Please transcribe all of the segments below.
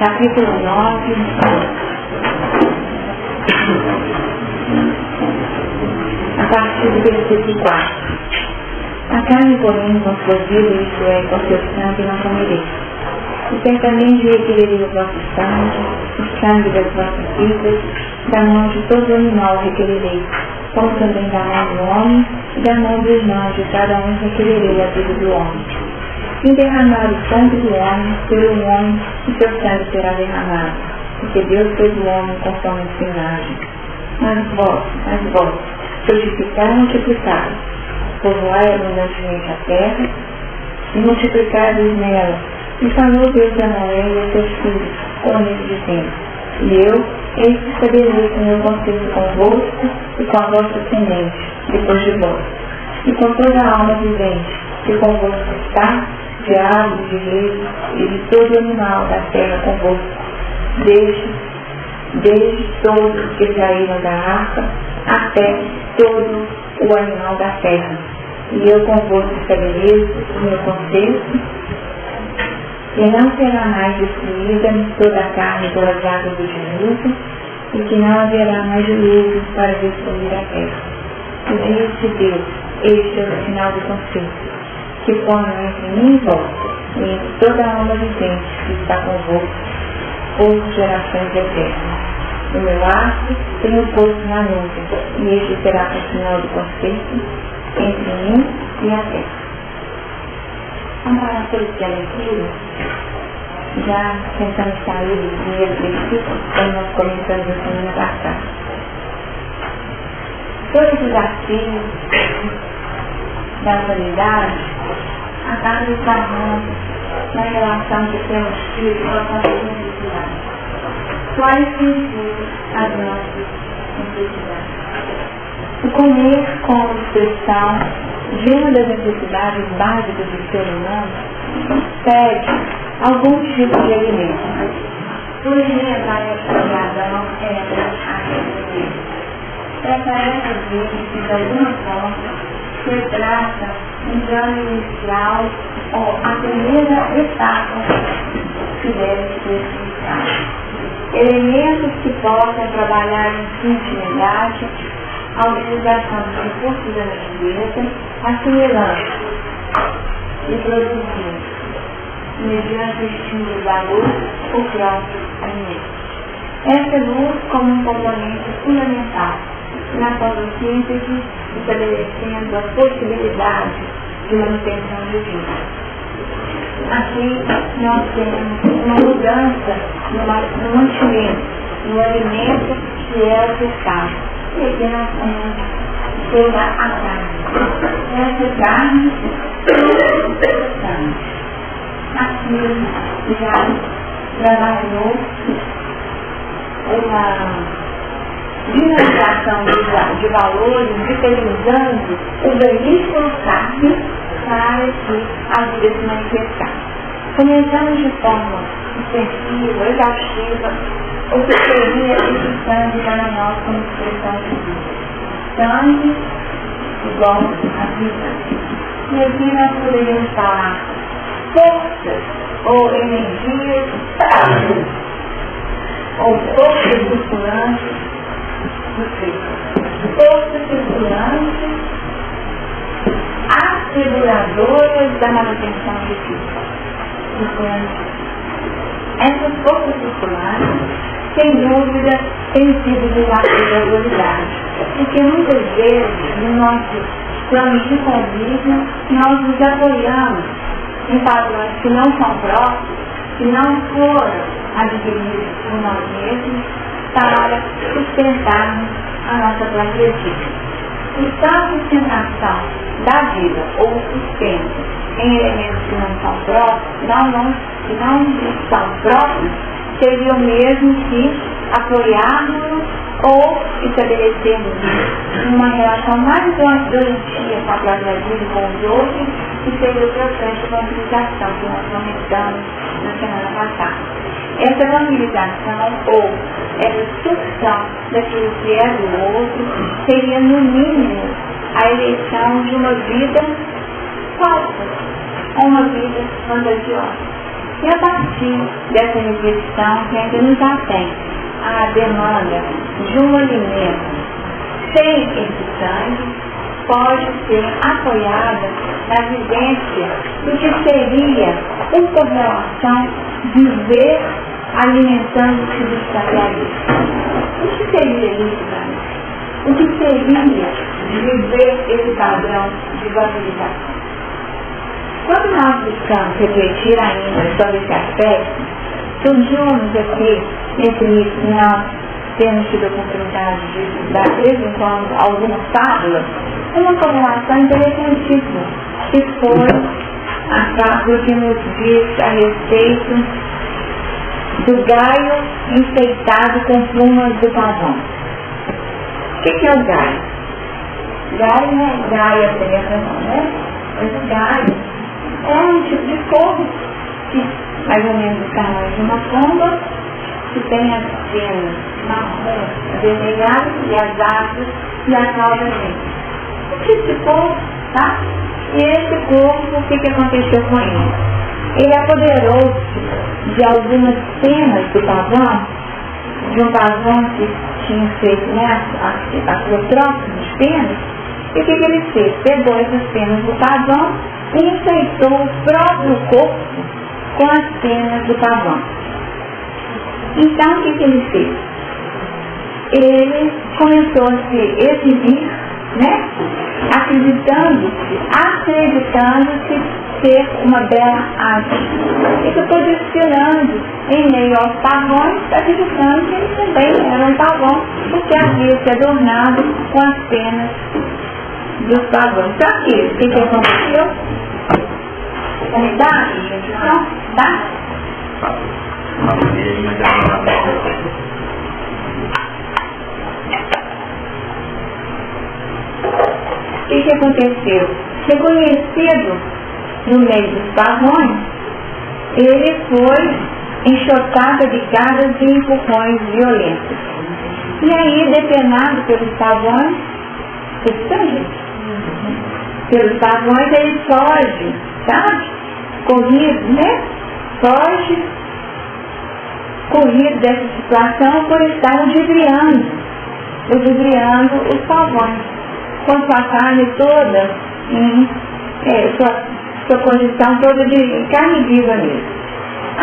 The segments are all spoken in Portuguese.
capítulo 9, a partir do versículo 4. A carne, porém, com sua vida, isto é, com seu sangue, não comerei. E certamente requererei o vosso sangue, o sangue das vossas vidas, da mão de todo animal requererei, como também da mão do homem e da mão do irmão de cada um requererei a vida do homem. E derramar o sangue do homem, pelo homem, e seu sangue será derramado, porque Deus fez o homem conforme a sua imagem. Mas vós, frutificar e multiplicar, povoai abundantemente a terra, e multiplicai-vos nela. E falou Deus a Noé e a seus filhos, com ele dizendo: e eu, eis que estabeleço o meu conselho convosco e com a vossa descendente, depois de vós, e com toda a alma vivente, que convosco está, de aves, de reis e de todo animal da terra convosco, desde todos que saíram da arca, até todo o animal da terra. E eu convosco estabeleço o meu conselho, que não será mais destruída toda a carne pelas águas do dilúvio, e que não haverá mais juízo para destruir a terra. E disse Deus: este é o sinal do conselho, que ponho entre mim e vós, e entre toda a alma vivente que está convosco, por gerações eternas. O meu arco tenho posto na nuvem, e este será o sinal do conselho entre mim e a terra. Vamos para a polícia leitura, já tentando sair do primeiro versículo, como nós comentamos na semana passada. Todo desafio da humanidade acaba esbarrando na relação que temos tido com a nossa necessidade. Quais têm sido as nossas necessidades? O comer como expressão de uma das necessidades básicas do ser humano pede algum tipo de alimento. Por elevar essa razão essa diz que de alguma forma se trata um plano inicial ou a primeira etapa que deve ser explicada. Elementos que possam trabalhar em intimidade a utilização dos recursos da natureza, assimilando e produzindo, mediante o estímulo da luz, o próprio alimento. Essa luz como um componente fundamental na fotossíntese, estabelecendo a possibilidade de manutenção de vida. Aqui nós temos uma mudança no mantimento, no alimento que é ofertado. E aqui nós temos toda a carne. Essa carne é interessante. Aqui já trabalhou uma dinamização de valores, utilizando o veículo carne para que a vida se manifestar. Começamos de forma extensiva, exaustiva, o que seria esse sangue para nós como expressão de vida. Sangue igual a vida. E aqui nós poderíamos falar forças ou energias ou forças circulantes do ser. Forças circulantes asseguradoras da manutenção de vida. Essas forças circulantes, sem dúvida, têm sido desafio da autoridade, porque muitas vezes no nosso plano de convívio nós nos apoiamos em padrões que não são próprios, que não foram adquiridos por nós mesmos para sustentarmos a nossa própria vida. E tal sustentação da vida ou sustento em elementos que não são próprios, não são próprios, seria o mesmo que apoiarmos ou estabelecermos uma relação mais doentia com a própria vida e com os outros, que seria o processo de evangelização que nós comentamos na semana passada. Essa evangelização ou essa sucção daquilo que é do outro seria, no mínimo, a eleição de uma vida falsa, uma vida fantasiosa. E a partir dessa reflexão, que ainda não já tem a demanda de um alimento sem esse sangue, pode ser apoiada na vivência do que seria uma correlação viver alimentando-se do materialismo. O que seria isso, Dani? O que seria viver esse padrão de valorização? Quando nós buscamos refletir ainda sobre esse aspecto, surgiu-nos aqui, nesse livro que nós temos tido a oportunidade de estudar de vez em quando algumas fábulas, uma correlação interessantíssima, que foi a fábula que nos diz a respeito do galho enfeitado com plumas do pavão. O que é o galho? Galho não é gaia, né? Mas o galho é um tipo de couve, que mais ou menos do tamanho de uma pomba, que tem as penas marrom avermelhadas e as asas e a cauda negra. Um tipo de couve, tá? E esse couve, o que aconteceu com ele? Ele apoderou-se de algumas penas do pavão, de um pavão que tinha feito, né, a sua troca de penas. E o que ele fez? Pegou essas penas do pavão e enfeitou o próprio corpo com as penas do pavão. Então, o que ele fez? Ele começou a se exibir, né? Acreditando-se ser uma bela arte. E ficou desfilando em meio aos pavões, acreditando que ele também era um pavão, porque havia se adornado com as penas dos pavões. Então, aqui, o que aconteceu? Unidade, gente? Então, tá? O que aconteceu? Reconhecido no meio dos pavões, ele foi enxotado de garras e empurrões violentos. E aí, depenado pelos pavões, pelos pavões, ele foge, sabe? Corrido, né? Foge, corrido dessa situação por estar ludibriando os pavões, com sua carne toda, sua condição toda de carne viva mesmo.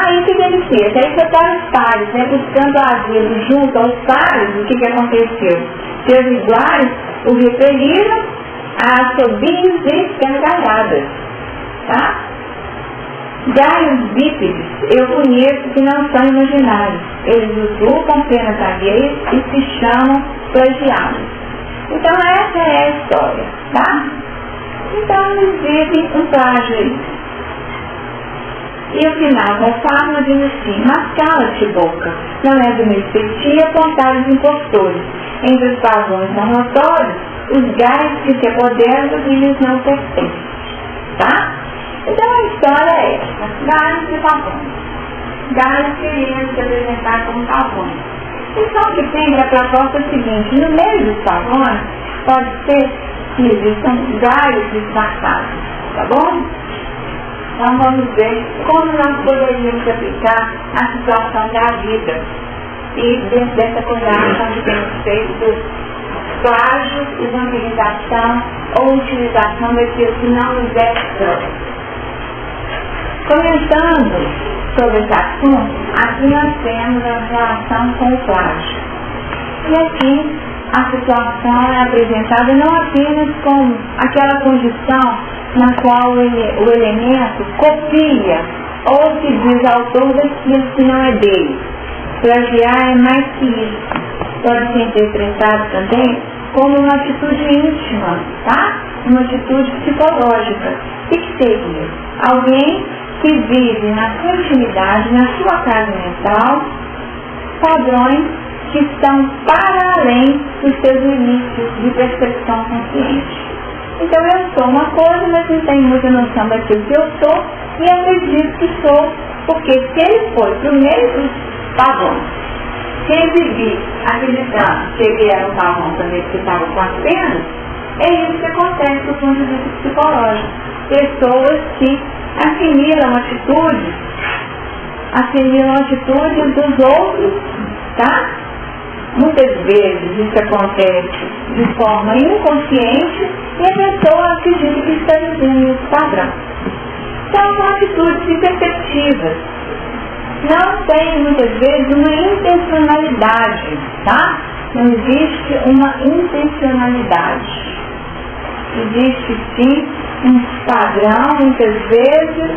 Aí o que ele fez? Aí foi para os pares, né? Buscando asilo junto aos pares. O que aconteceu? Seus iguais o repeliram a assobios e gargalhadas, tá? Galhos bípedes eu conheço que não são imaginários. Eles usurpam penas alheias e se chamam plagiados. Então essa é a história, tá? Então eles vivem um plágio aí. E o final da fábula diz assim: mas cala-te, boca, não é de me apontar os impostores. Entre os pavões não notórios, os galhos que se apoderam dos lhes não pertencem. Tá? Então a história é essa: galhos e pavões. Galhos querendo se apresentar como pavões. E só que tem a proposta seguinte: no meio dos pavões, pode ser que existam galhos disfarçados. Tá bom? Então vamos ver como nós poderíamos aplicar a situação da vida e dentro dessa conversa que temos feito plágio, evangelização ou utilização daquilo que não nos é próprio. Comentando sobre esse assunto, aqui nós temos a relação com o plágio. E aqui a situação é apresentada não apenas como aquela condição na qual o elemento copia ou se diz autor daquilo que não é dele. Plagiar é mais que isso. Pode ser interpretado também como uma atitude íntima, tá? Uma atitude psicológica. O que seria? Alguém que vive na sua intimidade, na sua casa mental, padrões que estão para além dos seus limites de percepção consciente. Então eu sou uma coisa, mas não tenho muita noção daquilo que eu sou e acredito que sou, porque se ele foi para o meio dos pavões, se ele vivia acreditando que ele era um pavão também que estava com as penas, é isso que acontece do ponto de vista psicológico. Pessoas que assimilam atitudes assimilam atitudes dos outros, tá? Muitas vezes isso acontece de forma inconsciente e a pessoa acredita que está vivendo esse padrão. Então, são atitudes imperceptivas. Não tem, muitas vezes, uma intencionalidade, tá? Não existe uma intencionalidade. Existe, sim, um padrão, muitas vezes,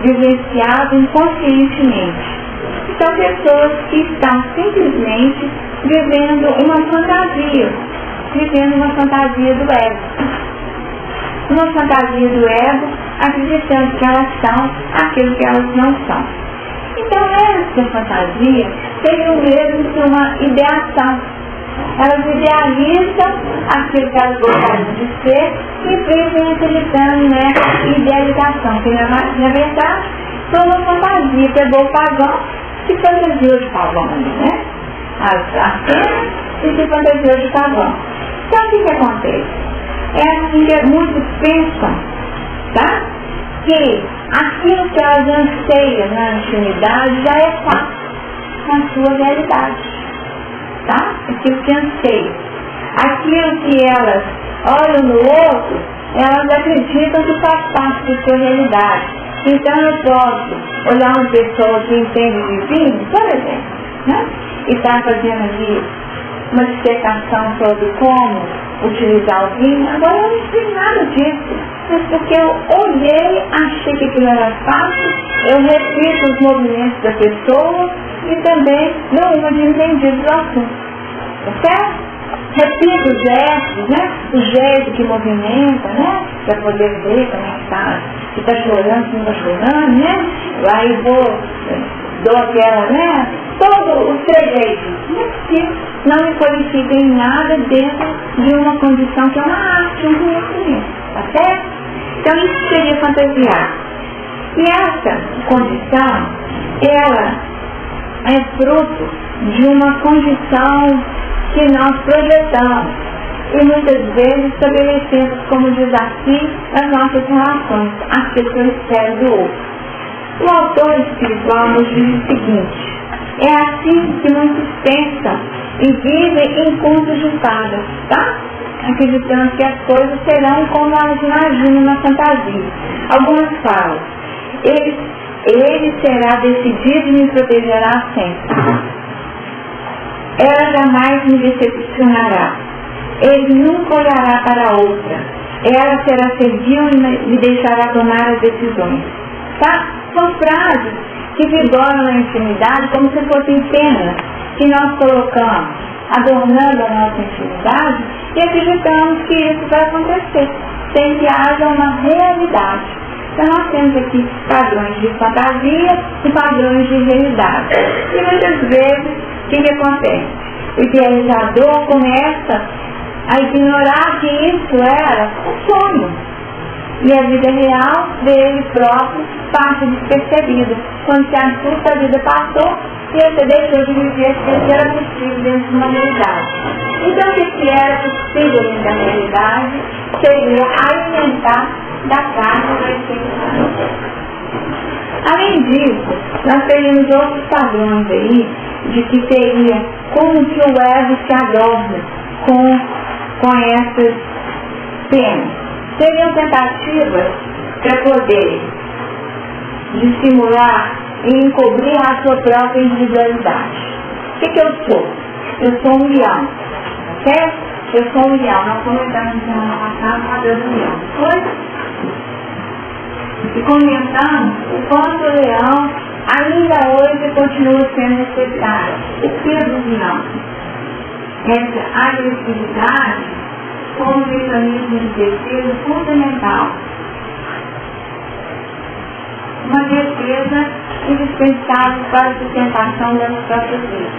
vivenciado inconscientemente. São pessoas que estão simplesmente vivendo uma fantasia do ego. Uma fantasia do ego, acreditando que elas são aquilo que elas não são. Então, essa fantasia seria o mesmo que uma ideação. Elas idealizam aquilo que elas gostariam de ser e vivem acreditando nessa idealização, que na verdade foi uma fantasia. Pegou o pagão, se fantasiou de pagão ali, né? As cenas e se fantasiou de pagão. Então, o que acontece? É assim que muitos pensam, tá? Que aquilo que elas anseiam na intimidade já é fato na sua realidade. Tá? Aquilo que anseiam. Aquilo que elas olham no outro, elas acreditam que faz parte da sua realidade. Então eu posso olhar uma pessoa que entende de vinho, por exemplo, né? E está fazendo ali uma dissertação sobre como utilizar o vinho. Agora eu não sei nada disso, mas porque eu olhei, achei que aquilo era fácil, eu repito os movimentos da pessoa e também dou uma de entendido do assunto. Tá certo? Repito os gestos, né? O jeito que movimenta, né? Para poder ver como é que está. Se está chorando, se não está chorando, né? Aí dou aquela, né? Todos os trejeitos. Mas que não me qualifica em nada dentro de uma condição que é uma arte, um conhecimento. Tá certo? Então isso seria fantasiar. E essa condição, ela é fruto de uma condição que nós projetamos e muitas vezes estabelecemos como desafio as nossas relações, aquilo que eu espero do outro. O autor espiritual nos diz o seguinte: é assim que muitos pensam e vivem em contos de fadas, tá? Acreditando que as coisas serão como elas imaginam na fantasia. Algumas falam: ele será decidido e me protegerá sempre. Ela jamais me decepcionará. Ele nunca olhará para outra. Ela será servil e me deixará tomar as decisões. Tá? São frases que vigoram na intimidade como se fossem penas que nós colocamos adornando a nossa intimidade e acreditamos que isso vai acontecer, sem que haja uma realidade. Então nós temos aqui padrões de fantasia e padrões de realidade. E muitas vezes, o que acontece? O idealizador começa a ignorar que isso era um sonho. E a vida real dele próprio passa despercebida. Quando se assusta, a vida passou e você deixou de viver aquilo que era possível dentro de uma realidade. Então o que era possível dentro da realidade seria alimentar da carne da expectativa. Além disso, nós teríamos outros padrões aí de que seria como que o ego se adorna com essas penas. Seriam tentativas para poder dissimular e encobrir a sua própria individualidade. O que eu sou? Eu sou um leão, certo? Eu sou um leão. Nós comentamos na semana passada a Deus do leão. Foi? E comentamos o quanto o leão ainda hoje continua sendo necessário. O que do leão? Essa agressividade como mecanismo de defesa fundamental. Uma defesa indispensável para a sustentação das próprias vidas.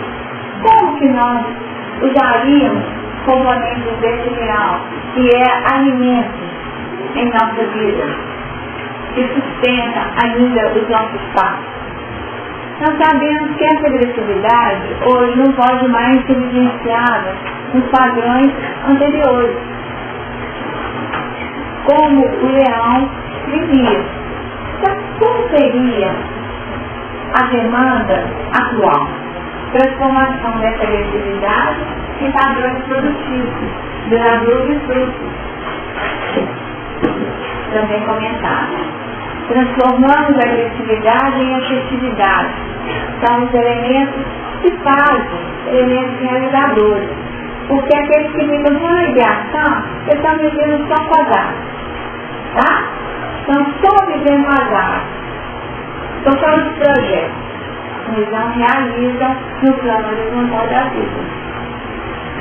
Como que nós usaríamos componentes desse leão, que é alimento em nossa vida, que sustenta ainda os nossos passos? Nós sabemos que essa agressividade hoje não pode mais ser vivenciada nos padrões anteriores, como o leão vivia. Então, como seria a demanda atual. Transformação dessa agressividade em padrões produtivos, duradouros e frutos. Também comentado. Transformamos a agressividade em afetividade. São os elementos que fazem, elementos realizadores. Porque aqueles que ficam só na ideação, eles estão vivendo só com azar. Tá? Estão só vivendo azar. Estão só nos projetos. Eles não realizam no plano horizontal da vida.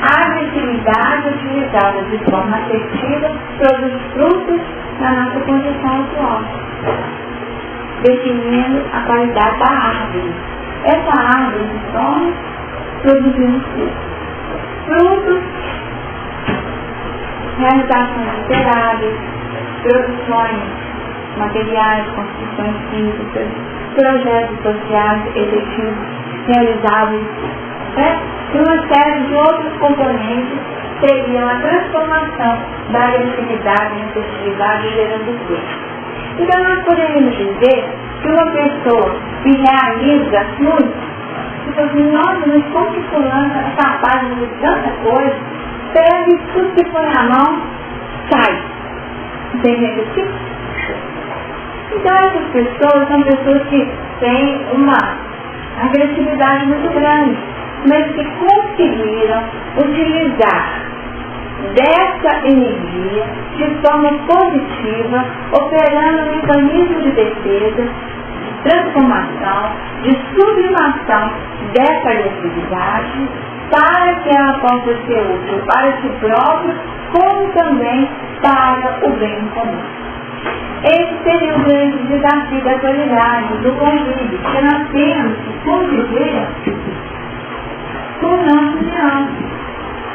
A agressividade utilizada de forma afetiva produz frutos na nossa condição atual, definindo a qualidade da árvore. Essa árvore de somos produzindo frutos. Frutos, realizações literárias, produções materiais, construções físicas, projetos sociais efetivos, realizáveis, e uma série de outros componentes seriam a transformação da agressividade em afetividade gerando frutos. Então nós poderíamos dizer que uma pessoa que realiza muito, tipo assim, nossa, mas como que fulano é capaz de tanta coisa, pega tudo que põe na mão, sai. Entende assim? Então essas pessoas são pessoas que têm uma agressividade muito grande, mas que conseguiram utilizar dessa energia de forma positiva, operando um mecanismo de defesa, de transformação, de sublimação dessa agressividade, para que ela possa ser útil para si próprio, como também para o bem comum. Esse seria o grande desafio da atualidade, do convívio, que nós temos que conviver com o nosso leão,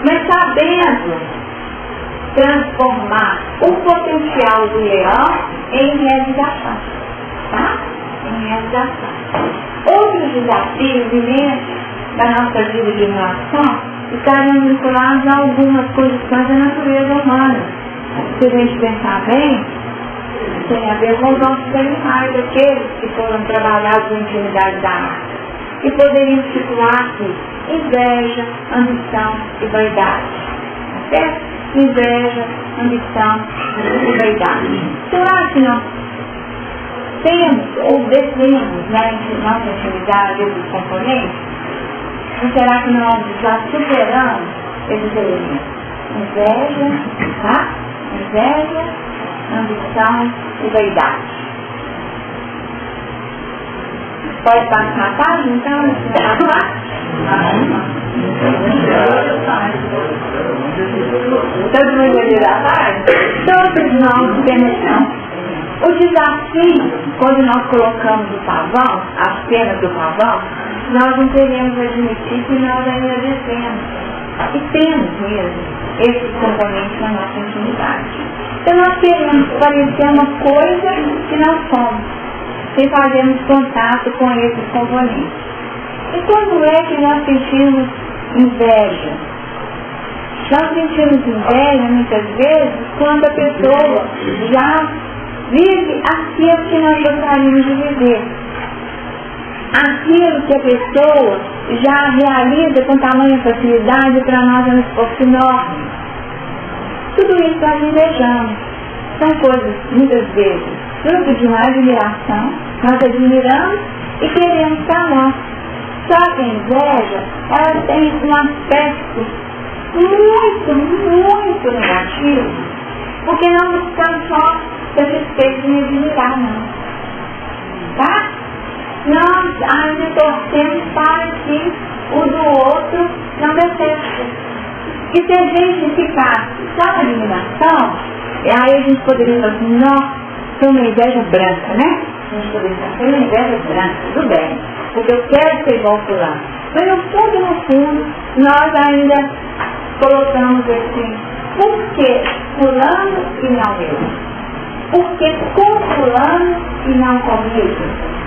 mas sabendo transformar o potencial do leão em realização, tá? Em realização. Outros desafios imensos da nossa vida de relação estariam vinculados a algumas condições da natureza humana. Se a gente pensar bem, tem a ver com os nossos animais, aqueles que foram trabalhados na intimidade da arte, e poderiam estipular aqui inveja, ambição e vaidade. Certo? Inveja, ambição e vaidade. Será que nós temos ou devemos, na nossa intimidade, esses componentes? Ou será que nós já superamos esses elementos? Inveja, tá? Inveja, ambição e vaidade. Pode passar a página, então? Todo mundo vai virar a página? Todos nós temos. O desafio, quando nós colocamos o pavão, as penas do pavão, nós não queremos admitir que nós ainda devemos. E temos mesmo esses componentes na nossa intimidade. Então nós queremos parecer uma coisa que não somos, sem fazermos contato com esses componentes. E quando é que nós sentimos inveja? Nós sentimos inveja muitas vezes quando a pessoa já vive aquilo que nós gostaríamos de viver. Aquilo que a pessoa já realiza com tamanha facilidade para nós é um esforço enorme. Tudo isso nós invejamos. São coisas, muitas vezes, fruto de uma admiração. Nós admiramos e queremos para nós. Só que a inveja, ela tem um aspecto muito negativo, porque não buscamos só satisfeitos em admirar, não. Tá? Nós ainda torcemos para que o do outro não dê certo. E se a gente ficar só na admiração, aí a gente poderia falar assim, nossa, foi uma inveja branca, né? A gente poderia falar, foi uma inveja branca, tudo bem, porque eu quero ser igual fulano. Mas no fundo, nós ainda colocamos assim, por que fulano e não eu? Por que com fulano e não comigo?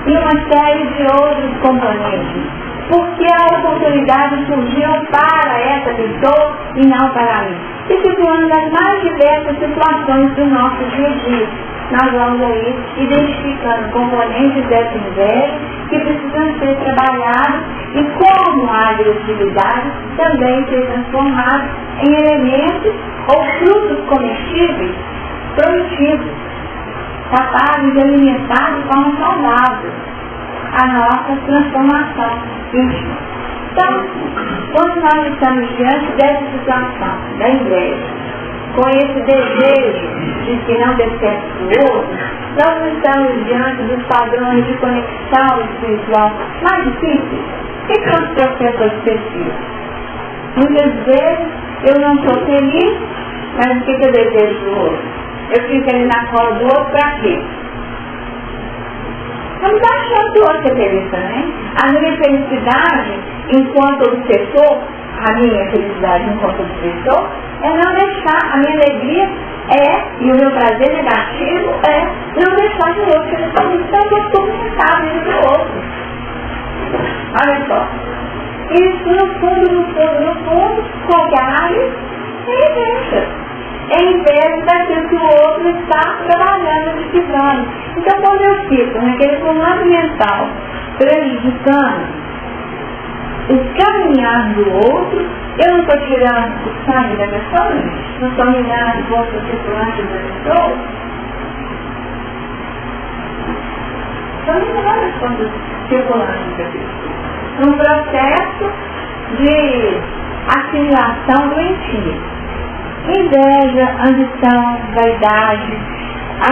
E uma série de outros componentes. Porque a oportunidade surgiu para essa pessoa e não para mim. E situando nas mais diversas situações do nosso dia a dia. nós vamos aí identificando componentes dessa inveja que precisam ser trabalhados e como a agressividade também ser transformada em elementos ou frutos comestíveis produtivos, capazes de alimentar de forma saudável a nossa transformação íntima. Então, quando nós estamos diante dessa situação da inveja, com esse desejo de que não dê certo do outro, nós não estamos diante dos padrões de conexão espiritual mais difíceis. O que são os processos obsessivos? Muitas vezes eu não estou feliz, mas o que eu desejo do outro? Eu fico ali na cola do outro para quê? Eu não estou achando que o outro é feliz também. A minha felicidade enquanto obsessor, a minha felicidade enquanto obsessor, é não deixar, a minha alegria e o meu prazer negativo é não deixar que o outro seja feliz. Então eu estou pensando no do outro. Olha só. Isso no fundo, qualquer raiz é inveja. É inveja daquilo que o outro está trabalhando, edificando. Então quando eu fico naquele comando mental, prejudicando o caminhar do outro, eu não estou tirando o sangue da pessoa, não estou mirando as forças circulantes da pessoa. Estou mirando as forças circulantes da pessoa. Num processo de assimilação doentia. Inveja, ambição, vaidade,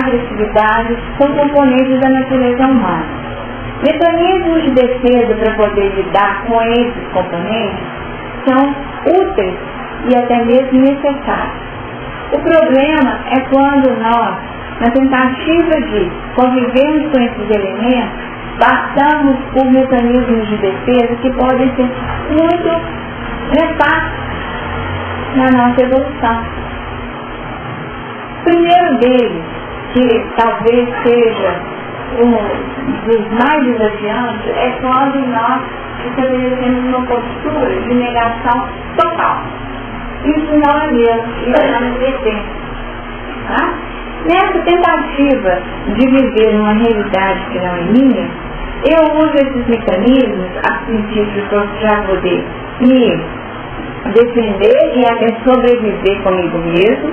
agressividade são componentes da natureza humana. Mecanismos de defesa para poder lidar com esses componentes são úteis e até mesmo necessários. O problema é quando nós, na tentativa de convivermos com esses elementos, passamos por mecanismos de defesa que podem ser muito nefastos na nossa evolução. O primeiro deles, que talvez seja um dos mais desafiantes, é quando nós estabelecemos uma postura de negação total. Isso não é meu, isso não me pertence. Tá? Nessa tentativa de viver numa realidade que não é minha, eu uso esses mecanismos a princípio para poder me defender e até sobreviver comigo mesmo,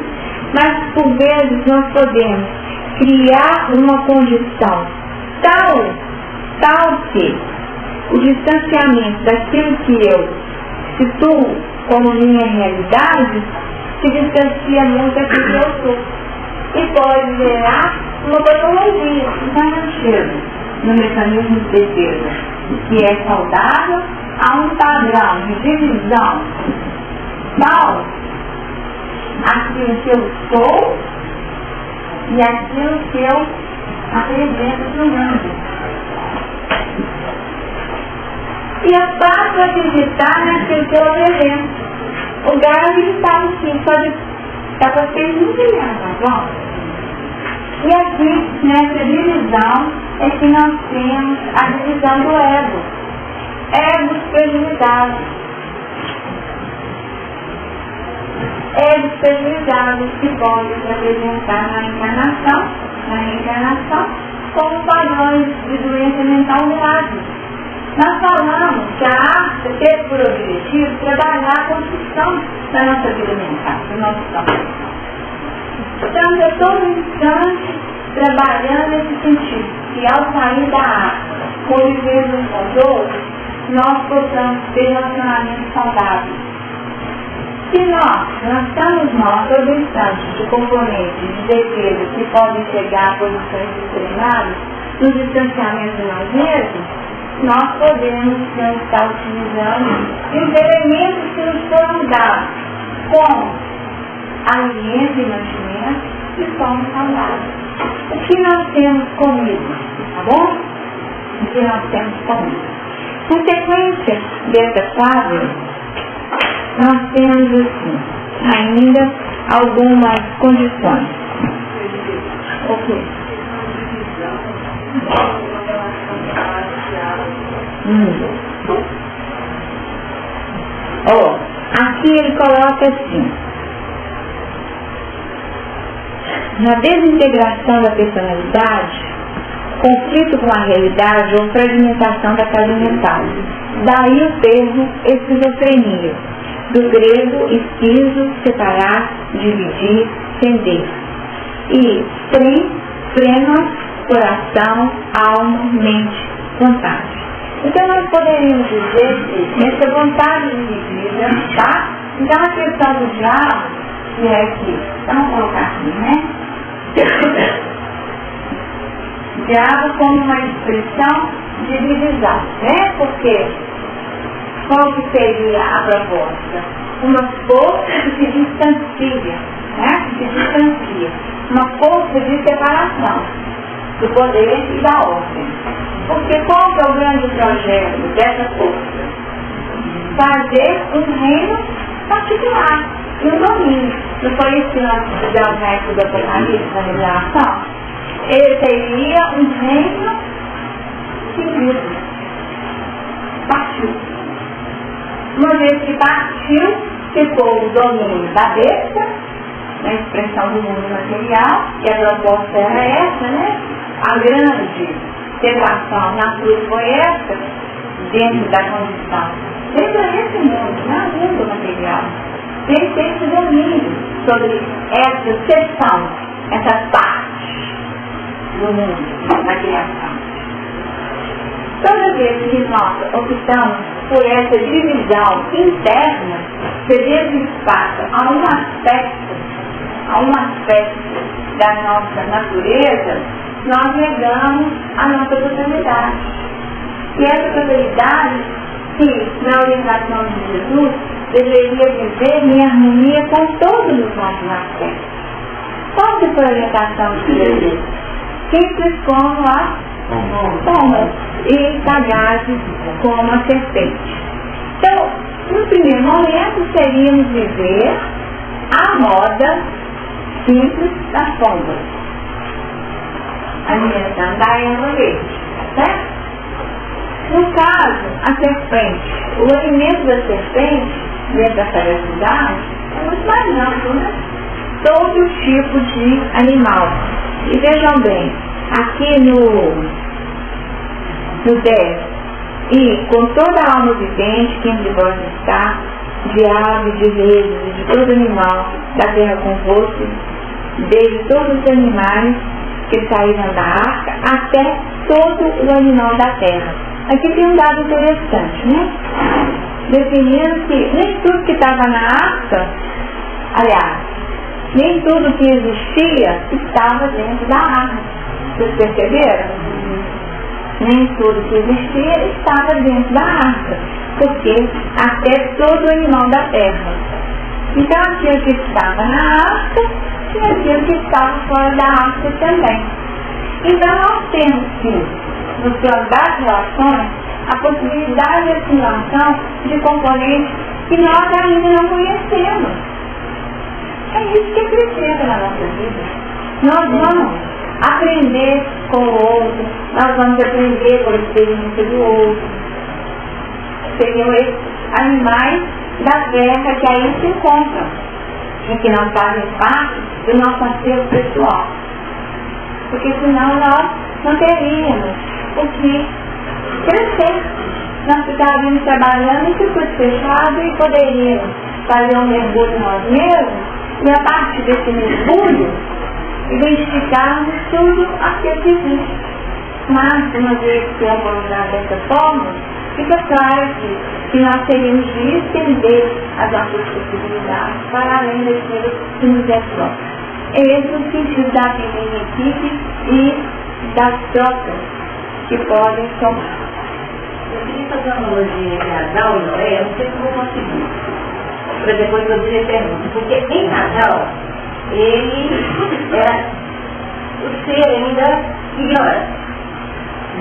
mas por vezes nós podemos criar uma condição tal que o distanciamento daquilo que eu situo como minha realidade se distancia muito daquilo que eu sou. E pode gerar uma patologia. Então eu chego no mecanismo de defesa, que é saudável, a um padrão de divisão tal, aquilo que eu sou e aquilo que eu apresento para o mundo. E eu passo a acreditar naquilo que eu apresento. O lugar acreditava assim, só de estar para vocês não bom? E aqui, nessa divisão, é que nós temos a divisão do ego. Egos prejudicados. Egos prejudicados que podem se apresentar na reencarnação, como padrões de doença mental grave. Nós falamos que a arte teve por objetivo trabalhar a construção da nossa vida mental, do nosso campo. Estamos a todo instante trabalhando nesse sentido, que ao sair da arte, conviver uns com os outros, nós possamos ter relacionamentos saudáveis. Se nós estamos todo instante de componentes de defesa que podem chegar a posições extremadas nos distanciamentos de nós mesmos, nós podemos estar utilizando os elementos que nos foram dados como alimento e mantimento de forma saudável. O que nós temos comigo, tá bom? O que nós temos comigo. Na sequência dessa fábula, nós temos assim, ainda algumas condições. Ok. Aqui ele coloca assim. na desintegração da personalidade, conflito com a realidade ou fragmentação da casa mental. Daí o termo esquizofrenia, do grego esquizo, separar, dividir, fender. E frenos, coração, alma, mente, vontade. Então nós poderíamos dizer que essa vontade dividida, tá? Então a questão do diabo, que é aqui, vamos colocar aqui, né? Diabo como uma expressão de divisão, né? Porque qual que seria a proposta? Uma força que se distancia, né? Que se distancia. Uma força de separação do poder e da ordem. Porque qual que é o grande projeto dessa força? Fazer um reino particular, um domínio. Não foi isso que nós fizemos no resto do Apocalipse, da revelação? Ele teria um reino civil. Partiu. Uma vez que partiu, ficou o domínio da besta, na expressão do mundo material, e a proposta era essa, né? A grande tentação na cruz foi essa, dentro da condição. Dentro desse mundo, não é mundo material. Tem que ter esse domínio sobre essa seção, essa parte do mundo, da criação. Toda vez que nós optamos por essa divisão interna, cedendo espaço a um aspecto da nossa natureza, nós negamos a nossa totalidade. E essa totalidade, que na orientação de Jesus, deveria viver em harmonia com todos os nossos aspectos. Qual que foi a orientação de Jesus? Simples como a pomba e sagazes como a serpente. Então, no primeiro momento, seríamos viver a moda simples das pombas, alimentando a erva verde, certo? No caso, a serpente, o alimento da serpente, dentro da sagacidade, é muito mais amplo, né? Todo tipo de animal. E vejam bem, aqui no 10, e com toda a alma vivente que entre vós está, de ave, de reis e de todo animal da terra convosco, desde todos os animais que saíram da arca, até todo o animal da terra. Aqui tem um dado interessante, né? Definindo que nem tudo que estava na arca, aliás, nem tudo que existia estava dentro da arca. Vocês perceberam? Nem tudo que existia estava dentro da arca, porque até todo o animal da terra. Então aquilo que estava na arca e aquilo que estava fora da arca também. Então nós temos que, no plano das relações, a possibilidade de assimilação de componentes que nós ainda não conhecemos. É isso que acrescenta na nossa vida. Nós vamos aprender com o outro, nós vamos aprender com a experiência do outro. Seriam esses animais da terra que aí se encontram e que não fazem parte do nosso acervo pessoal. Porque senão nós não teríamos o que crescer. Nós ficaríamos trabalhando em circuito fechado e poderíamos fazer um mergulho nós mesmos e a partir desse mergulho identificarmos tudo aquilo que existe. Mas, uma vez que é abordado dessa forma, fica claro que nós teríamos de estender as nossas possibilidades para além daquilo que nos é próprio. É esse o sentido da vida em equipe e das trocas que podem tomar. Eu queria fazer uma analogia entre Adão e Noé, eu não sei se eu vou conseguir, para depois eu dizer pergunta. Porque em Adão, ele era o ser ainda ignorante.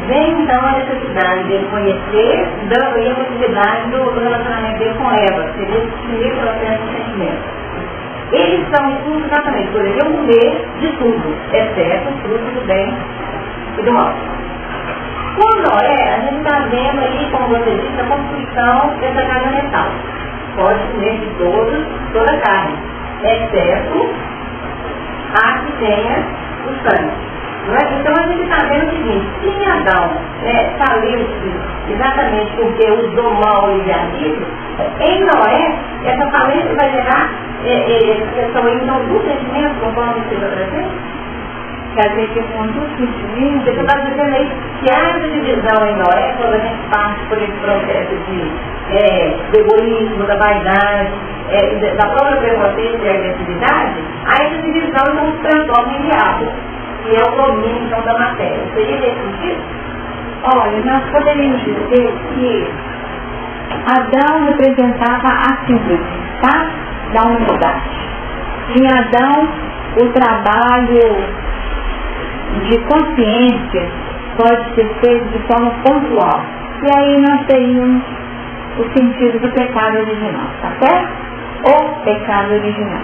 Vem então a necessidade de conhecer, dando aí a possibilidade do relacionamento dele com Eva, seria o primeiro processo de sentimento. Eles são exatamente, poderiam comer de tudo, exceto o fruto do bem e do mal. Com Noé, a gente está vendo aí, como você disse, a construção dessa casa mental. Pode comer de toda a carne, exceto a que tenha o sangue. Não é? Então a gente está vendo o seguinte, se em Adão faliu-se exatamente porque usou mal o livre-arbítrio, em Noé, essa falência vai gerar essa questão aí do sentimento, conforme você está trazendo? Quer dizer que com o sentimento, Você está dizendo aí que há essa divisão em Noé, quando a gente passa por esse processo do egoísmo, da vaidade, da própria prepotência e agressividade, há essa divisão e não se transforma em diabo, que é o domínio então da matéria. Seria nesse sentido? olha, nós poderíamos dizer que Adão representava a síntese, tá? Da humanidade. Em Adão, o trabalho de consciência pode ser feito de forma pontual. E aí nós teríamos o sentido do pecado original, tá certo? O pecado original.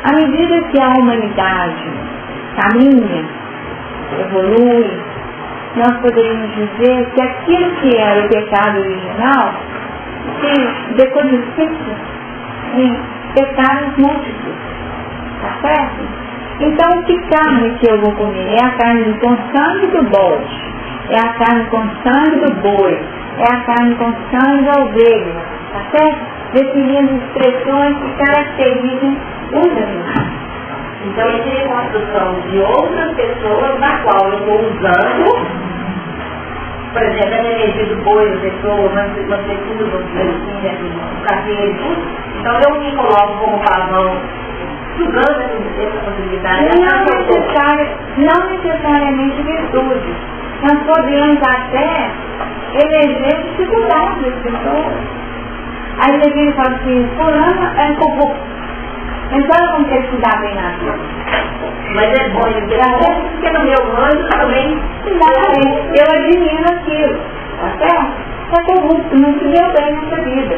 À medida que a humanidade caminha, evolui, nós poderíamos dizer que aquilo que era o pecado original se decodifica em pecados múltiplos, tá certo? Então, que carne que eu vou comer? É a carne com sangue do bode, é a carne com sangue do boi, é a carne com sangue da ovelha, tá certo? Definindo expressões que caracterizem os animais. Então, existe a construção de outras pessoas na qual eu estou usando, por exemplo, a energia do boi, da pessoa, manter tudo, o carteiro e tudo. Então, eu me coloco como pavão, julgando essa possibilidade. Não necessariamente virtude. Nós podemos até eleger dificuldades das pessoas. Aí ele fala assim, fulano é corrupto. Então como que ele se dá bem na vida? Mas é bom, porque no meu anjo também. Exatamente. Eu admiro aquilo. Tá certo? É corrupto, não se deu bem nessa vida.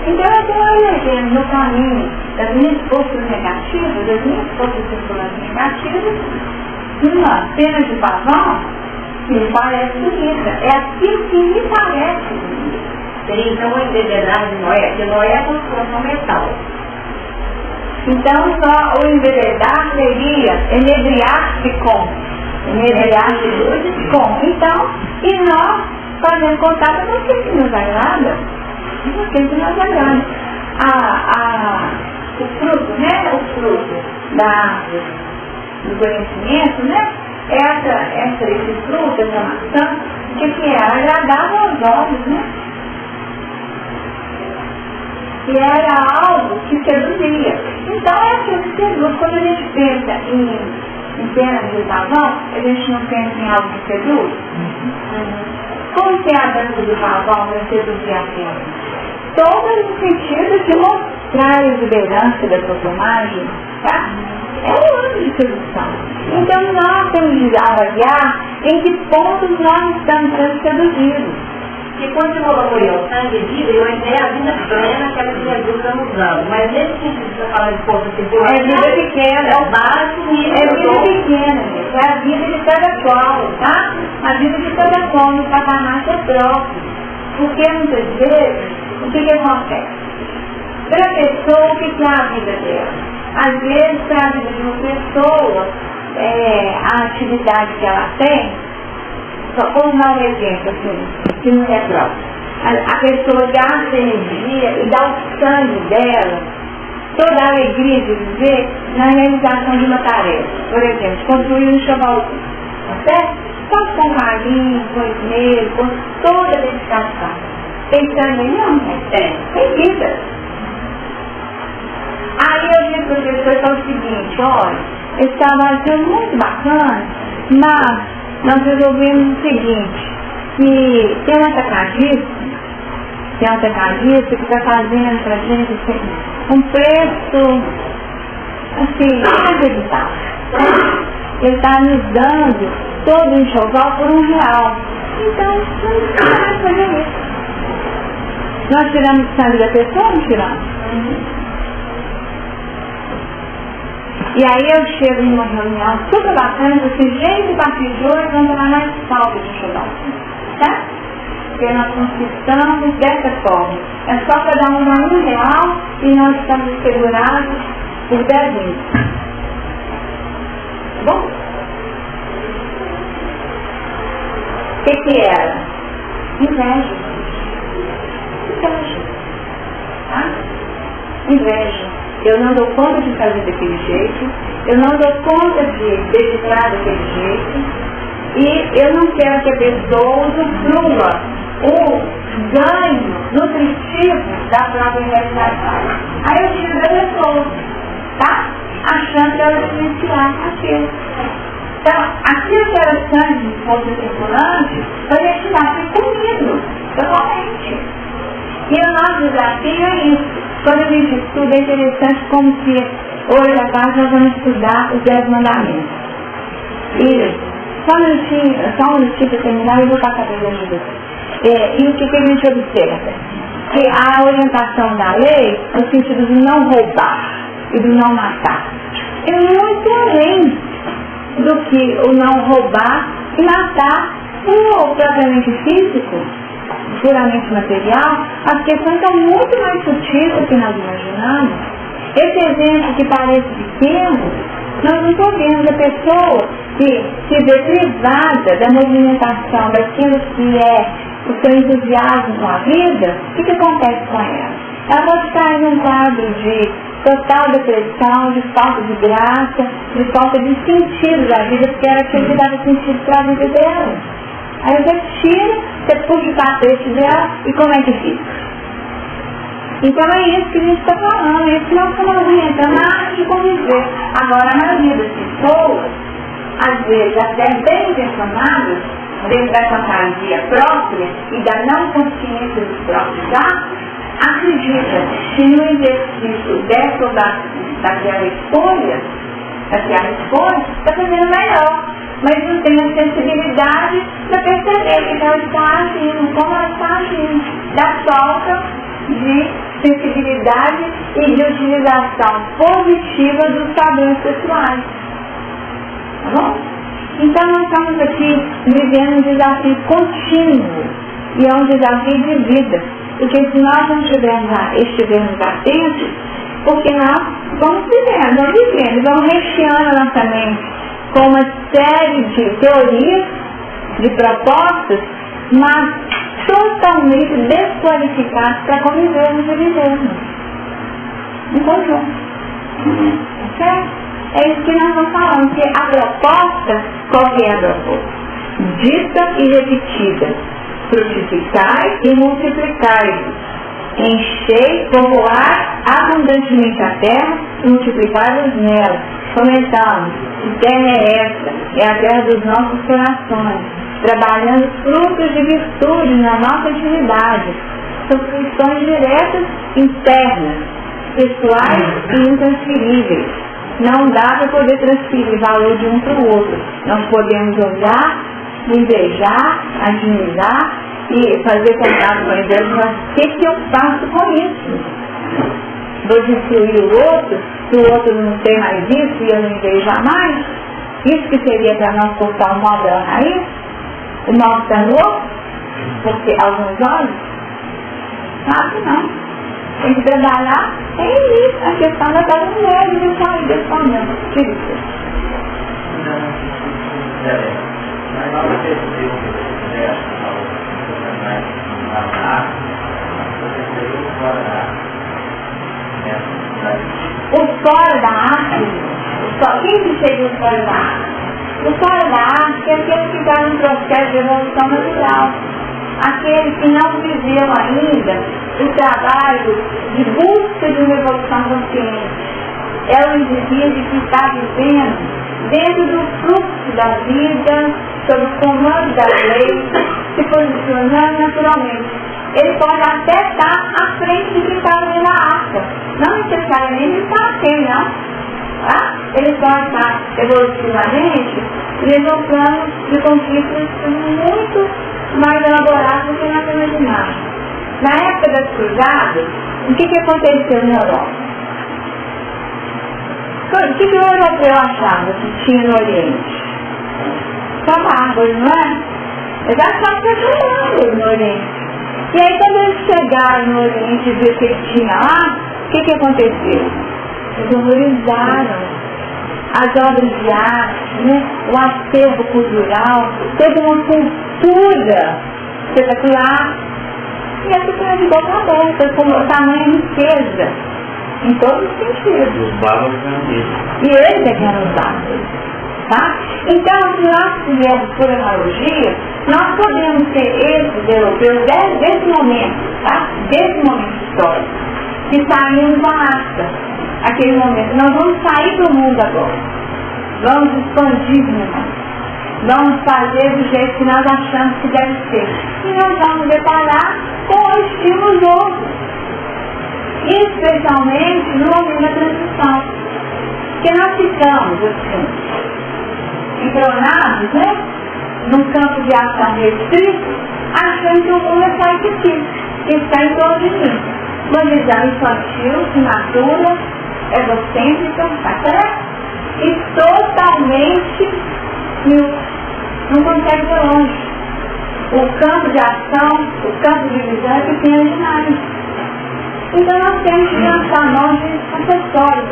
Então eu estou elegendo no caminho das minhas forças negativas, das minhas forças circulantes negativas, uma cena de pavão que me parece bonita. É aquilo que me parece bonito. Seria então o embebedar de Noé, porque Noé é a construção mental. Então só o embebedar seria enebriar-se com. Enebriar-se com. Então, e nós fazendo contato com aquilo que nos agrada. Aquilo que nos agrada. O fruto, né? O fruto do conhecimento, né? Esse fruto, essa maçã, que é agradável aos olhos, né? Que era algo que seduzia. Então é aquilo que seduz. Quando a gente pensa em cenas de pavão, a gente não pensa em algo que seduz. Como que é a dança do pavão para seduzir a cena? Todo no sentido de mostrar a exuberância da sua filmagem, tá? É um ano de sedução. Então nós temos de avaliar em que pontos nós estamos sendo seduzidos. Que quando você colocou o sangue de vida, eu entrei a vida plena que a Jesus está nos dando. Mas nesse sentido que você fala de força circular, é vida pequena. É o básico nível. É vida pequena, gente. É a vida de cada qual, tá? A vida de cada qual no patamar seu próprio. Porque muitas vezes, o que acontece? Para a pessoa, o que é a vida dela? Às vezes, para a vida de uma pessoa, a atividade que ela tem, vamos dar um exemplo assim, que não é próprio. A pessoa gasta energia e dá o sangue dela, toda a alegria de viver na realização de uma tarefa. Por exemplo, construir um enxoval, tá certo? Pode com carinho, com esmero, com toda a dedicação. Tem sangue? Não, tem vida. Aí eu digo para as pessoas o seguinte, olha, esse trabalho foi muito bacana, mas nós resolvemos o seguinte, que tem um atacadista que está fazendo para a gente um preço assim, inacreditável. Ele está nos dando todo o enxoval por R$1. Então, não vai fazer isso. Nós tiramos o sangue da pessoa ou não tiramos? E aí eu chego em uma reunião super bacana, assim, gente, a partir de hoje vamos lá mais salve de enxoval. Tá? Porque nós conquistamos dessa forma. É só cada um dar R$1 e nós estamos segurados por 10 meses. que era? Inveja. Inveja. Tá? Inveja. Eu não dou conta de fazer daquele jeito, eu não dou conta de dedicar daquele jeito, e eu não quero que a pessoa usufrua o ganho nutritivo da própria realização. Aí eu tiro da pessoa, tá? Achando que ela vai silenciar aquilo. Então, aquilo que era sangue de força circulante vai deixar ser comido, totalmente. E o nosso desafio é isso. Quando a gente estuda, é interessante como que hoje à tarde nós vamos estudar os 10 mandamentos. E só um minutinho para terminar, eu vou passar para dentro de você. E o que a gente observa? Que a orientação da lei, no sentido de não roubar e do não matar, é muito além do que o não roubar e matar o propriamente físico, puramente material. As questões são muito mais sutis do que nós imaginamos. Esse exemplo que parece pequeno, nós não podemos, a pessoa que se vê privada da movimentação daquilo que é o seu entusiasmo com a vida, o que acontece com ela? Ela pode cair num quadro de total depressão, de falta de graça, de falta de sentido da vida, porque era aquilo que dava sentido para a vida dela. Aí você tira, você puxa o tapete dela e como é que fica? Então é isso que a gente está falando, é isso que nós estamos orientando na arte de conviver. Agora, a maioria das pessoas, às vezes até bem intencionadas, dentro da fantasia própria e da não consciência dos próprios atos, acredita que no exercício dessa ou daquela escolha, está fazendo melhor, mas não tem a sensibilidade para perceber que ela está agindo, como ela está agindo, da falta de sensibilidade e de utilização positiva dos padrões pessoais. Tá bom? Então nós estamos aqui vivendo um desafio contínuo e é um desafio de vida, porque se nós não estivermos atentos, porque nós vamos vivendo, vamos recheando a nossa mente com uma série de teorias, de propostas, mas totalmente desqualificadas para convivermos e vivermos em conjunto. Certo? É isso que nós estamos falando, que a proposta, qual que é a proposta? Dita e repetida, frutificai e multiplicai-vos, enchei, povoar abundantemente a terra e multiplicai-vos nela. Comentamos, que terra é essa? É a terra dos nossos corações, trabalhando frutos de virtude na nossa atividade, subscrições diretas internas, pessoais e intransferíveis. Não dá para poder transferir valor de um para o outro. Nós podemos olhar, invejar, admirar e fazer contato com a ideia de o que eu faço com isso? Vou destruir o outro, se o outro não tem mais isso e eu não invejar mais? Isso que seria para nós cortar o mal da raiz? O mal está no outro? Porque alguns olhos? Claro que não. Tem que trabalhar em isso, a questão da cada mulher e do pai desse problema. Diga isso. O fora da arte, quem que seria o fora da arte? O fora da arte é aquele que está num processo de evolução natural. Aquele que não viveu ainda o trabalho de busca de uma evolução consciente. É o indivíduo que está vivendo dentro do fluxo da vida, sob o comando da lei, se posicionando naturalmente. Ele pode até estar à frente de quem está vendo a arca. Não necessariamente está aquele, não. Tá? Ele pode estar evolutivamente levantando de conquistas muito mais elaboradas do que nós imaginamos. Na época das cruzadas, o que aconteceu na Europa? O que o europeu achava que tinha no Oriente? Só árvores, não é? Eles achavam que tinha árvores no Oriente. E aí quando eles chegaram no Oriente e viram o que tinha lá, o que aconteceu? Eles horrorizaram. as obras de arte, né? O acervo cultural, toda uma cultura espetacular. E essa foi de boca aberta, com o tamanho de riqueza, em todos os sentidos. Os bárbaros eram deles. E eles é que eram os bárbaros. Tá? Então, se nós fizermos por analogia, nós podemos ser esses europeus desse momento, tá? Desse momento histórico, que saímos da África, aquele momento. Nós vamos sair do mundo agora, vamos expandir o mundo, vamos fazer do jeito que nós achamos que deve ser. E nós vamos deparar com estímulos outros, especialmente no momento da transição. Porque nós ficamos assim, entronados, né, num campo de ação restrito, achando que o mundo é só isso aqui, que está em torno de mim. Uma visão infantil, imatura, egocêntrica, tá certo? E totalmente não consegue ver longe. O campo de ação, o campo de visão é pequeno demais. Então nós temos que lançar mão de acessórios,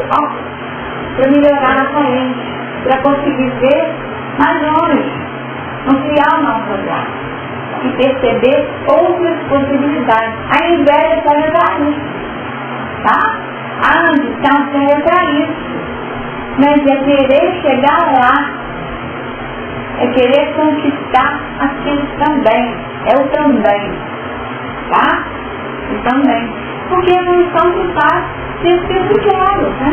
para melhorar a aparência, para conseguir ver mais longe, ampliar o nosso olhar e perceber outras possibilidades. A inveja serve para isso, tá? A ambição serve para isso, mas é querer chegar lá, é querer conquistar aquilo também, é o também, tá? O também, porque a evolução se faz desse diário, né?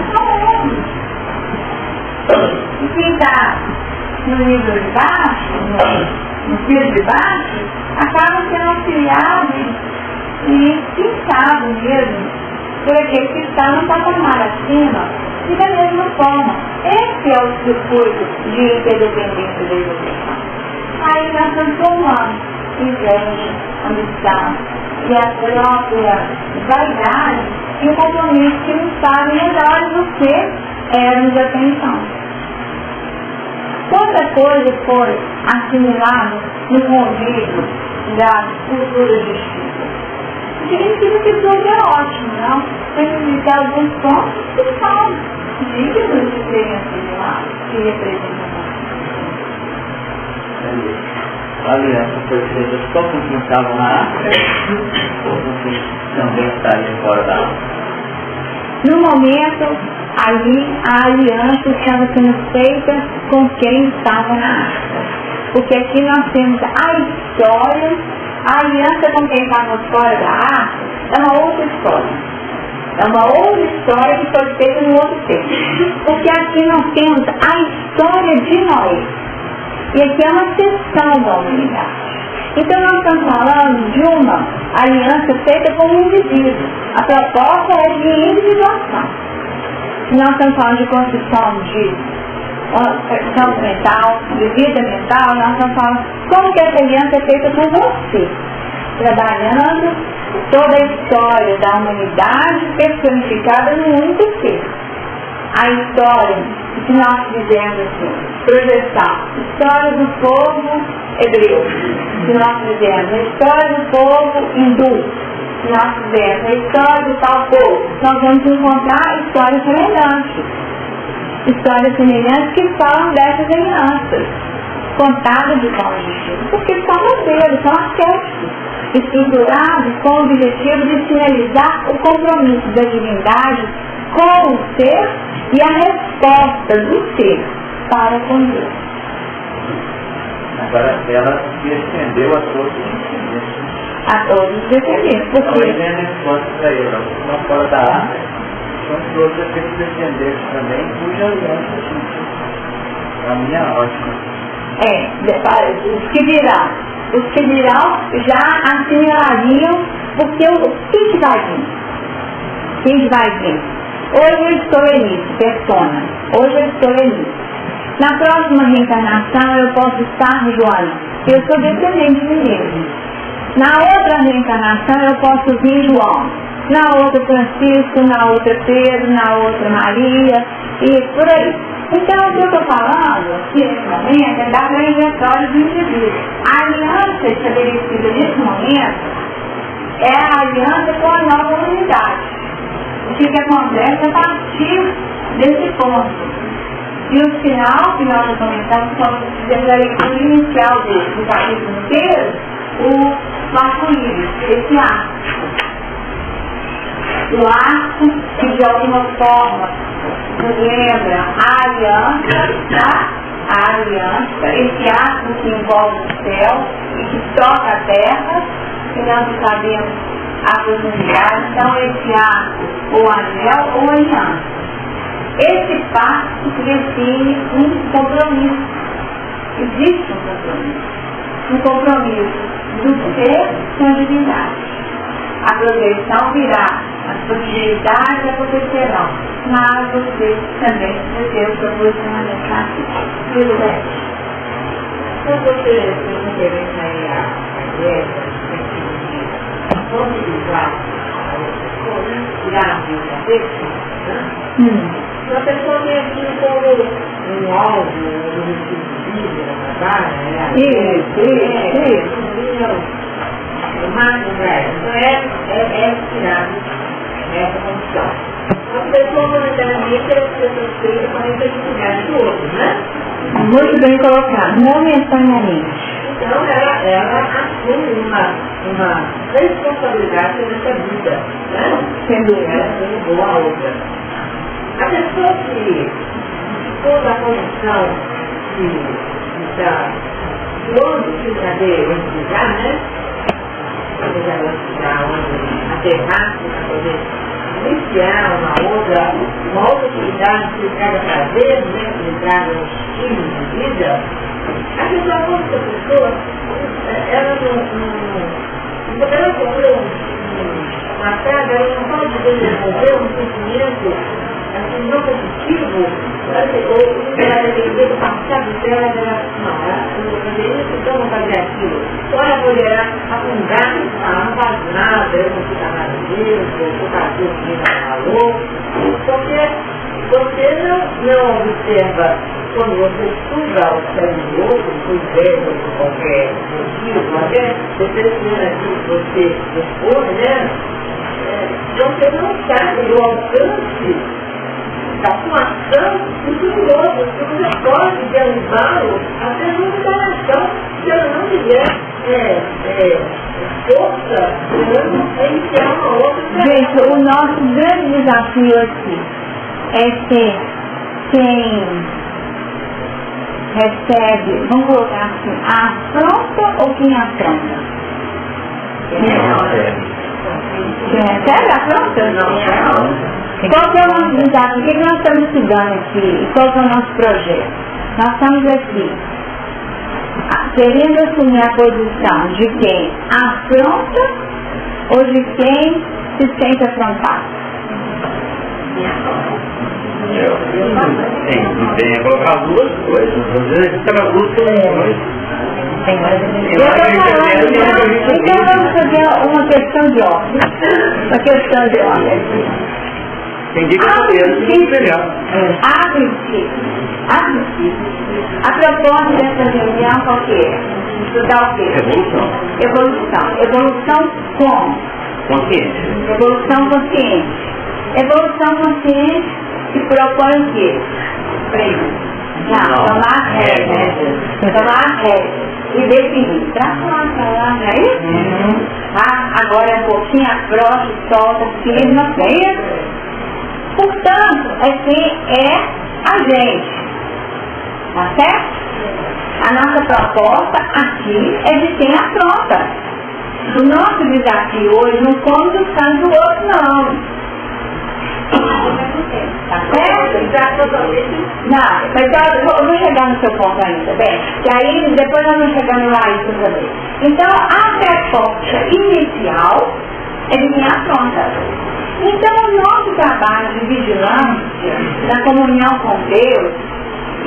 E quem está no nível de baixo, no piso de baixo, acaba sendo auxiliado e pinçado mesmo por aquele que está no patamar acima. E da mesma forma, esse é o circuito de interdependência da evolução. Aí nós transformamos inveja, ambição e a própria vaidade em compromissos que nos fazem melhores do que éramos até então. Outra coisa foi assimilada no convívio da cultura de justiça. Significa que tudo é ótimo, não? Tem que visitar alguns pontos que são dignos de serem assimilados, que representam a aliança foi feita só com quem estava na África ou com quem também estaria fora da África? No momento, ali a aliança estava sendo feita com quem estava na África. Porque aqui nós temos a história, a aliança com quem estava fora da África é uma outra história. É uma outra história que foi feita no outro tempo. Porque aqui nós temos a história de Noé. E aqui é uma seção da humanidade. Então nós estamos falando de uma aliança feita com um indivíduo. A proposta é de individuação. Nós estamos falando de construção de campo mental, de vida mental, nós estamos falando como que essa aliança é feita com você. Trabalhando toda a história da humanidade personificada no único ser. A história que nós fizemos assim, projeção, história do povo hebreu, que nós fizemos, a história do povo hindu, que nós fizemos, a história do tal povo, nós vamos encontrar histórias semelhantes que falam dessas alianças, contadas de forma distinta, porque são modelos, são arquétipos, estruturados com o objetivo de sinalizar o compromisso da divindade com o ser e a resposta do ser para com Deus. Agora ela se estendeu a todos os descendentes. A todos os descendentes, porque... Também é resposta para ele, não fora da África, são todos aqueles descendentes também, cuja aliança é a minha ótima. Os que virão já assimilariam, porque o que vai vir? Quem vai vir? Hoje eu estou Eunice, persona. Hoje eu estou Eunice. Na próxima reencarnação eu posso estar Joana. Eu sou descendente de mim. Na outra reencarnação eu posso vir João. Na outra Francisco, na outra Pedro, na outra Maria e por aí. Então o que eu estou falando aqui nesse momento é da trajetória do indivíduo. A aliança estabelecida nesse momento é a aliança com a nova humanidade. O que acontece a partir desse ponto? E o final do comentário, quando fizemos a leitura inicial do capítulo inteiro, o masculino, esse ato. O ato que de alguma forma nos lembra a aliança, tá? A aliança, esse ato que envolve o céu e que toca a terra, que nós sabemos a profundidade, então esse ato, ou anel ou aliança. Esse pacto que define um compromisso. Existe um compromisso. Um compromisso do ser com a divindade. A progressão virá, as possibilidades acontecerão, mas você também vai ter o seu posicionamento aqui. Tudo bem? Quando você se interessa aí a igreja, vamos utilizar tirar a vida uma pessoa tem aqui como um alvo, um objetivo na trabalho, o máximo então é tirado essa condição. Uma pessoa momentaneamente ela precisa transferir para a felicidade do outro, né? Muito bem colocado, momentaneamente. Então ela assume uma responsabilidade nessa vida, né? Sem dúvida. Ela tem boa a outra. A pessoa que toda a condição de estar onde se saber onde chegar, né? Onde ela chegar, onde aterrar, para poder iniciar uma outra atividade que lhe traga prazer, né? Que lhe traga um estilo de vida. A pessoa, quando essa pessoa, ela não poderá sofrer uma carga, ela não pode desenvolver um sentimento não positivo, ou ela deveria passar do dela, não, ela deveria então não fazer aquilo. Ou ela poderá afundar, não faz nada, eu não fico nada Deus, ou fazer o que não falou, porque você não observa, quando você estuda o cérebro do outro, por ideia ou por qualquer motivo, até dependendo daquilo que você expõe, né? Você não sabe o alcance da sua ação do que o outro, que você pode derrubá-lo até numa relação se ela não tiver força, é iniciar uma outra. Gente, o nosso grande desafio aqui é ser quem recebe, vamos colocar assim, a afronta ou quem afronta? Quem recebe a afronta? Não. Qual que é o nosso desafio? O que nós estamos estudando aqui? Qual que é o nosso projeto? Nós estamos aqui querendo assumir a posição de quem afronta ou de quem se sente afrontado. Tem que colocar as duas coisas. Às vezes cada grupo tem mais. Então vamos fazer uma questão de ordem. Uma questão de ordem. Tem dia que A princípio, a proposta dessa reunião qual que é? Estudar o quê? Evolução. Evolução como? Consciência. Evolução consciente. Evolução consciente se propõe o quê? Tomar rédea. Tomar rédea. E definir. Pra falar, não é isso? Agora é um pouquinho, afrouxa, solta, firma, é isso? Portanto, assim é a gente, tá certo? A nossa proposta aqui é de quem afronta. O nosso desafio hoje não come do sangue do outro, não. Tá certo? Não, mas eu vou chegar no seu ponto ainda, bem? E aí depois nós vamos chegar no Laíto também. Então, a proposta inicial é de quem afronta. Então, o nosso trabalho de vigilância, na comunhão com Deus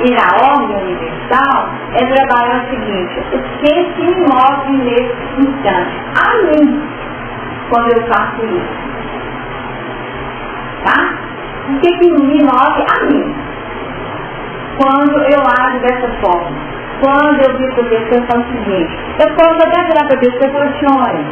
e na ordem universal, é trabalhar o seguinte: o que se move nesse instante? A mim, quando eu faço isso. Tá? O que me move a mim? Quando eu ajo dessa forma. Quando eu digo para a pessoa, eu falo o seguinte: eu posso até virar para a pessoa e falar assim: olha,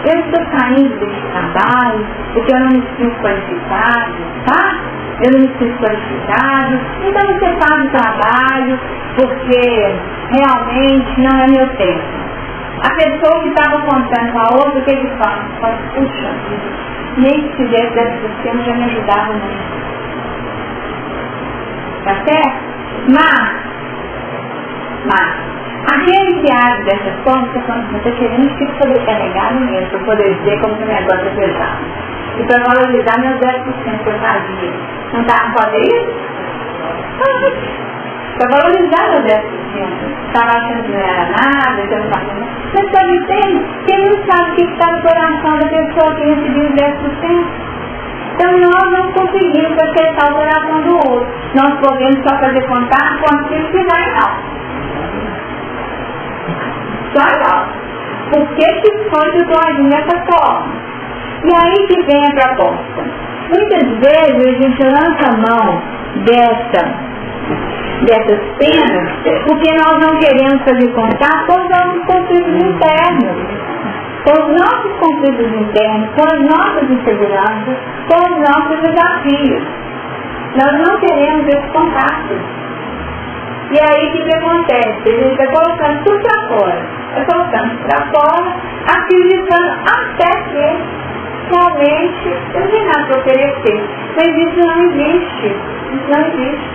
eu estou saindo desse trabalho porque eu não me sinto qualificado, tá? eu não me sinto qualificado, então você faz o trabalho, porque realmente não é meu tempo. A pessoa que estava contando com a outra, o que ele faz? Fala, puxa vida, nem se fizesse dessa sistema já me ajudava muito. Tá certo? Mas aquele que age dessa forma, você está querendo que sobrecarregar mesmo, para poder dizer como que o negócio é pesado. E para valorizar meus 10% que eu fazia. Não pode isso? Para valorizar meus 10%. Estava achando que não era nada, que eu não fazia nada. Mas sabe, quem não sabe o que está no coração da pessoa que recebeu os 10%? Então nós não conseguimos aceitar o coração do outro. Nós podemos só fazer contato com aquilo que vai não. Só não. Por que foi que eu estou agindo dessa forma? E aí que vem a proposta. Muitas vezes a gente lança a mão dessas penas porque nós não queremos fazer contato com os nossos conflitos internos. Com os nossos conflitos internos, com as nossas inseguranças, com os nossos desafios. Nós não queremos esse contato. E aí o que acontece? A gente vai colocando tudo para fora. Vai colocando para fora, acreditando até que realmente eu não tenho nada para oferecer. Mas isso não existe. Isso não existe.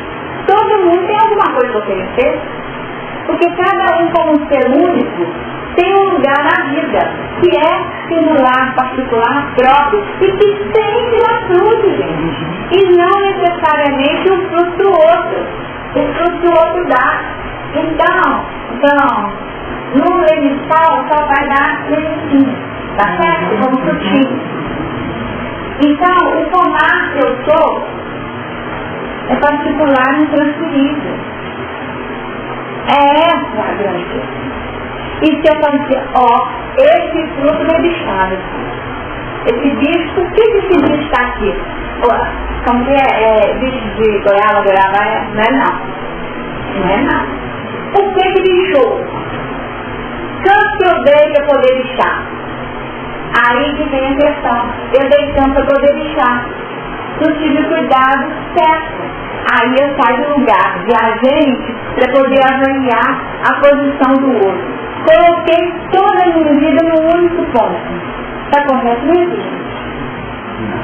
Todo mundo tem alguma coisa para oferecer. Porque cada um como um ser único tem um lugar na vida que é singular, particular, próprio e que tem que dar fruto, gente. E não necessariamente o fruto do outro. O fruto do outro dá. Então, no legisal só vai dar medicina, tá certo? Como frutinho. Então, o pomar que eu sou é particular e intransferível. É essa a grande questão. E se eu falar, esse fruto é bichado. Esse bicho, por que esse bicho está aqui? Como que é bicho de goiaba, não é não. Não é não. Por que bichou? Tanto que eu dei para poder bichar. Aí que vem a questão. Eu dei tanto para poder bichar. Não tive cuidado certo. Aí eu saio do lugar de agente para poder avaliar a posição do outro. Coloquei toda a minha vida no único ponto. Está correto mesmo?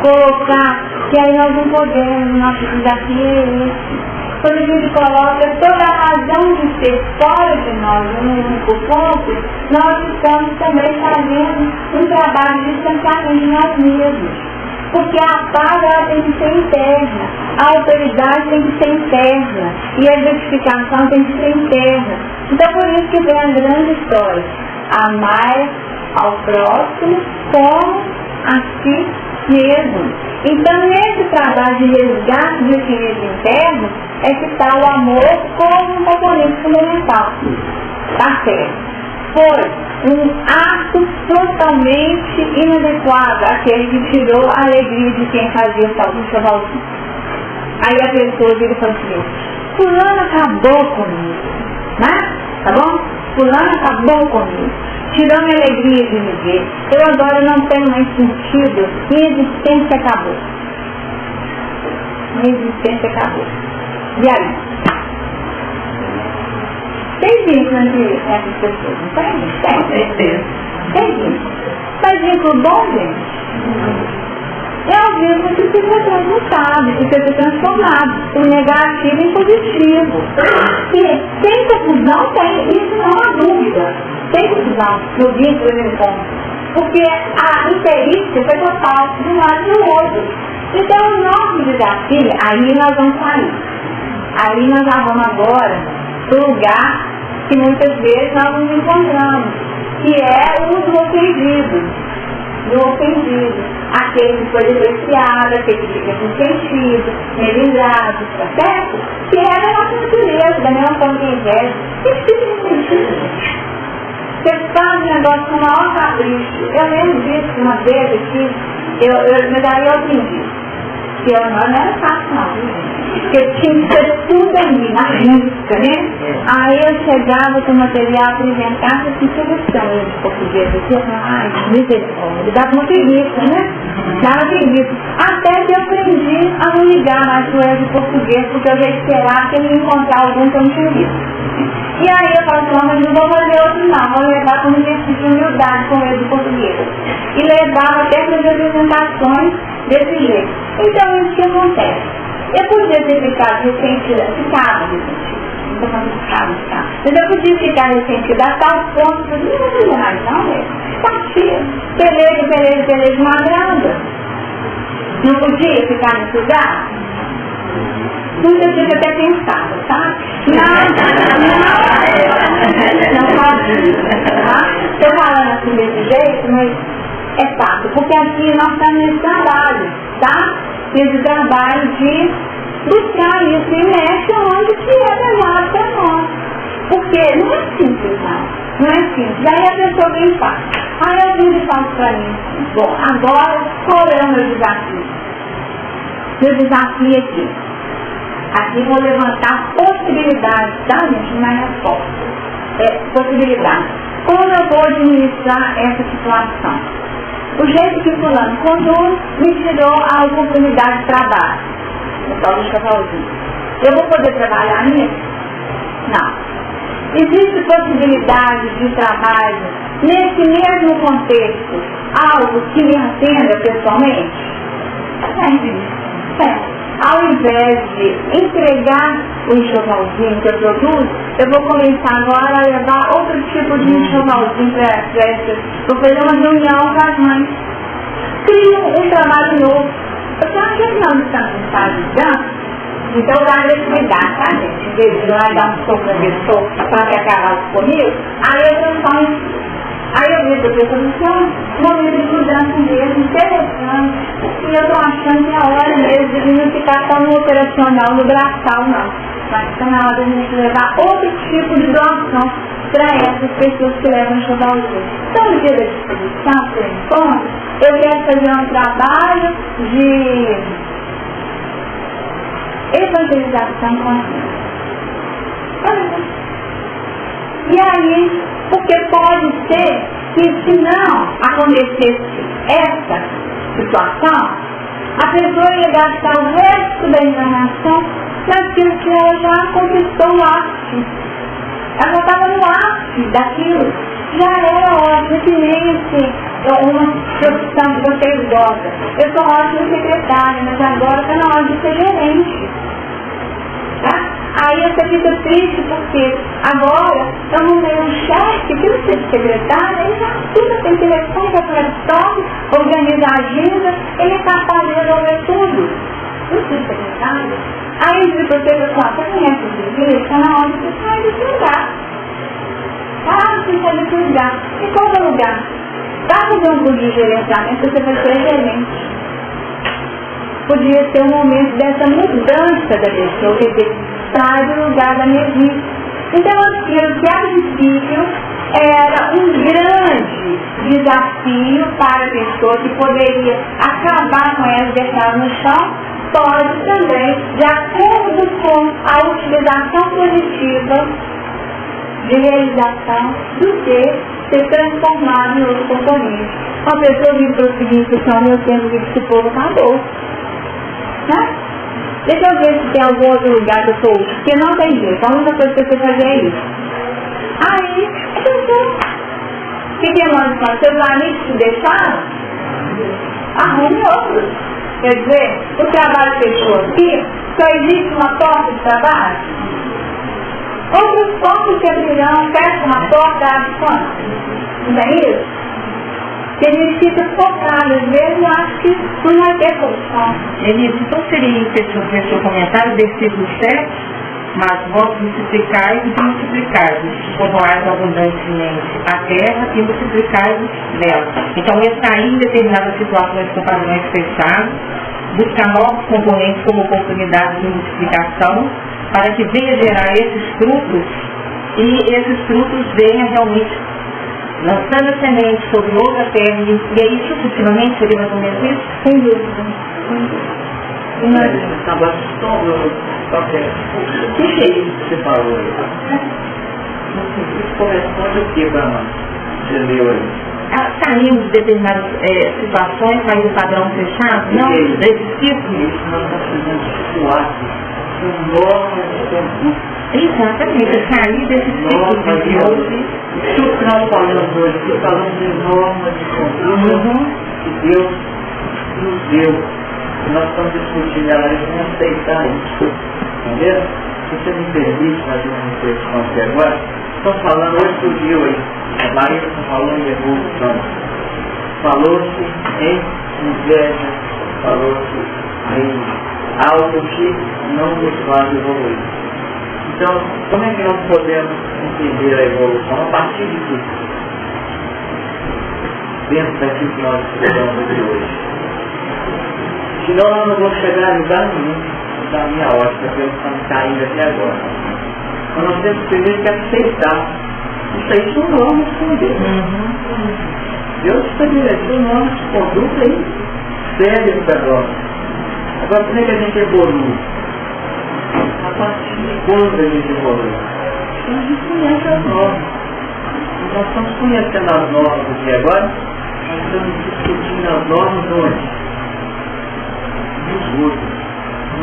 Colocar, que aí nós não podemos, nosso desafio é esse. Quando a gente coloca toda a razão de ser fora de nós no único ponto, nós estamos também fazendo um trabalho de distanciamento de nós mesmos. Porque a paz ela tem que ser interna, a autoridade tem que ser interna e a justificação tem que ser interna. Então por isso que vem a grande história. Amar ao próximo como a si mesmo. Então nesse trabalho de resgate do equilíbrio interno é que está o amor como um componente fundamental. Tá certo? Foi um ato totalmente inadequado àquele que tirou a alegria de quem fazia o chavalzinho. Aí a pessoa vira e fala assim, fulano acabou comigo, né? Tá bom? Fulano acabou comigo, tirou minha alegria de me ver. Eu agora não tenho mais sentido, minha existência acabou. Minha existência acabou. E aí? Tem vínculo entre essas pessoas, não tem? Tem vínculo. Mas vínculo bom, gente? É um vínculo que precisa ser transmutado, precisa ser transformado, do negativo em positivo. E tem confusão? Tem, isso não há dúvida. Tem confusão no vínculo e no encontro. Porque a interícia foi total de um lado e do outro. Então o nosso desafio, aí nós vamos sair. Aí nós já vamos agora do lugar que muitas vezes nós nos encontramos, que é o do ofendido, aquele que foi depreciado, aquele que fica com sentido, melindrado, tá certo? Que é da nossa natureza, da mesma forma que inveja. O que fica com sentido? Você faz um negócio com o maior capricho. Eu lembro disso uma vez aqui, me daria ofendido. Que eu não era fácil não, porque tinha que ser tudo ali, na risca, né? Aí eu chegava com o material, apresentava assim, solução de português. Eu falava, ai, misericórdia, dava uma preguiça, né? Dava preguiça. Até que eu aprendi a não ligar mais com ele de português, porque eu já esperava que ele ia encontrar algum que eu não tinha visto. E aí eu falo assim, mas não vou fazer outro não, vou levar como exercício de humildade com ele de português. E levava até para as apresentações desse jeito. Então isso que acontece. Eu podia ter ficado ressentida, mas eu podia ficar ressentida a tal ponto que eu não vou fazer mais não, né? Tá cheio, pelejo, uma grada. Não podia ficar nesse lugar? Muitas vezes até pensava, tá? Não pode, tá? Estou falando assim desse jeito, mas é fácil, porque aqui nós estamos nesse trabalho, tá? Nesse trabalho de buscar isso e mexe onde que é melhor para nós. Porque não é simples, não é simples. Aí a pessoa vem e fala, aí eu vim e falo para mim, bom, agora qual é o meu desafio? Meu desafio aqui. Aqui vou levantar possibilidades, tá, gente? Não é resposta. Possibilidade. Como eu vou administrar essa situação? O jeito que fulano contou me tirou a oportunidade de trabalho. Eu vou poder trabalhar nisso? Não. Existe possibilidade de trabalho nesse mesmo contexto, algo que me atenda pessoalmente? Ao invés de entregar o enxovalzinho que eu produzo, eu vou começar agora a levar outro tipo de enxovalzinho para essas. Vou fazer uma reunião com as mães. Crio um trabalho novo. Eu já acho que nós estamos em fase de dança. Então dá agressividade, tá, gente? Em vez de lá dar um soco na pessoa para que acabar comigo, aí eu transformo. Aí eu vi que a pessoa disse, momento de mudança mesmo, interessante. E eu estou achando que é a hora mesmo de não ficar só no operacional, no braçal, não. Mas está na hora de a gente levar outro tipo de doação para essas pessoas que levam enxovalzinho. Então, no dia da disposição, por enquanto, eu quero fazer um trabalho de evangelização consciente. E aí, porque pode ser que se não acontecesse essa situação, a pessoa ia gastar o resto da encarnação naquilo que ela já conquistou o ápice. Ela já estava no ápice daquilo. Já era ótimo, que nem uma profissão que vocês gostam. Eu sou ótima secretária, mas agora está na hora de ser gerente. Tá? Aí você fica triste porque agora eu não tenho um chefe que não seja secretário, ele já tudo tem telefone, telefone, organiza a agenda, ele é capaz de resolver tudo. Não seja secretário. Aí se você conhece o serviço, está na hora de você sair desse lugar. Você sair desse lugar. E qual é o lugar? Vai fazer um curso de gerenciamento, você vai ser gerente. Podia ser um momento dessa mudança da pessoa, quer dizer, sai do lugar da mesmice. Então aquilo que a princípio era um grande desafio para a pessoa que poderia acabar com ela e deixá-la no chão, pode também, de acordo com a utilização positiva de realização do ser transformado em outro componente. Uma pessoa vive para o seguinte, meu tempo de esse povo acabou. Né? Deixa eu ver se tem algum outro lugar que eu sou útil, porque não tem jeito, a única coisa que eu sei fazer é isso. Aí, a pessoa, o que nós fazemos? Seus amigos te deixaram? Arrume outros. Quer dizer, o trabalho fechou aqui, só existe uma porta de trabalho? Outros pontos que abrirão, fecha uma porta, abre quanto? Não é isso? Que a gente fica focado, às vezes eu acho que não vai ter solução. Elisa, então seria esse seu comentário, versículo 7, mas vós multiplicais e multiplicais, povoais abundantemente a terra e multiplicais dela. Então esse aí, em determinadas situações com padrões fechados, buscar novos componentes como oportunidade de multiplicação, para que venha gerar esses frutos, e esses frutos venham realmente lançando a semente sobre outra terra, e aí sucessivamente seria mais ou menos isso? Sem dúvida. Acaba de qualquer. O que é isso que você falou aí? Isso corresponde o que para nós? Você leu aí? Saímos de determinadas situações, mas o padrão fechado, não desse tipo. Isso nós estamos precisando situar com normas de conduta. Exatamente, sair desse tipo de hoje. Tudo que nós falamos hoje, que falamos de normas de conduta que Deus nos deu. E nós estamos discutindo ela e vamos aceitar isso. Entendeu? Se você me permite fazer uma reflexão aqui agora, estamos falando, hoje surgiu aí, a Maíra falou em evolução. Falou-se em inveja, falou-se em algo que não nos faz evoluir. Então, como é que nós podemos entender a evolução? A partir de quê? Dentro daquilo que nós estudamos aqui hoje. Senão nós não vamos chegar a lugar nenhum da minha ótica, que estamos caindo até agora. Mas nós temos primeiro que aceitar. Isso aí são normas com Deus. Deus estabeleceu normas de conduta aí, sérias para nós. Agora, como é que a gente evolui? A partir de quando a gente evolui? A gente conhece as normas. Nós estamos conhecendo as normas aqui agora, nós estamos discutindo as normas onde? Dos outros.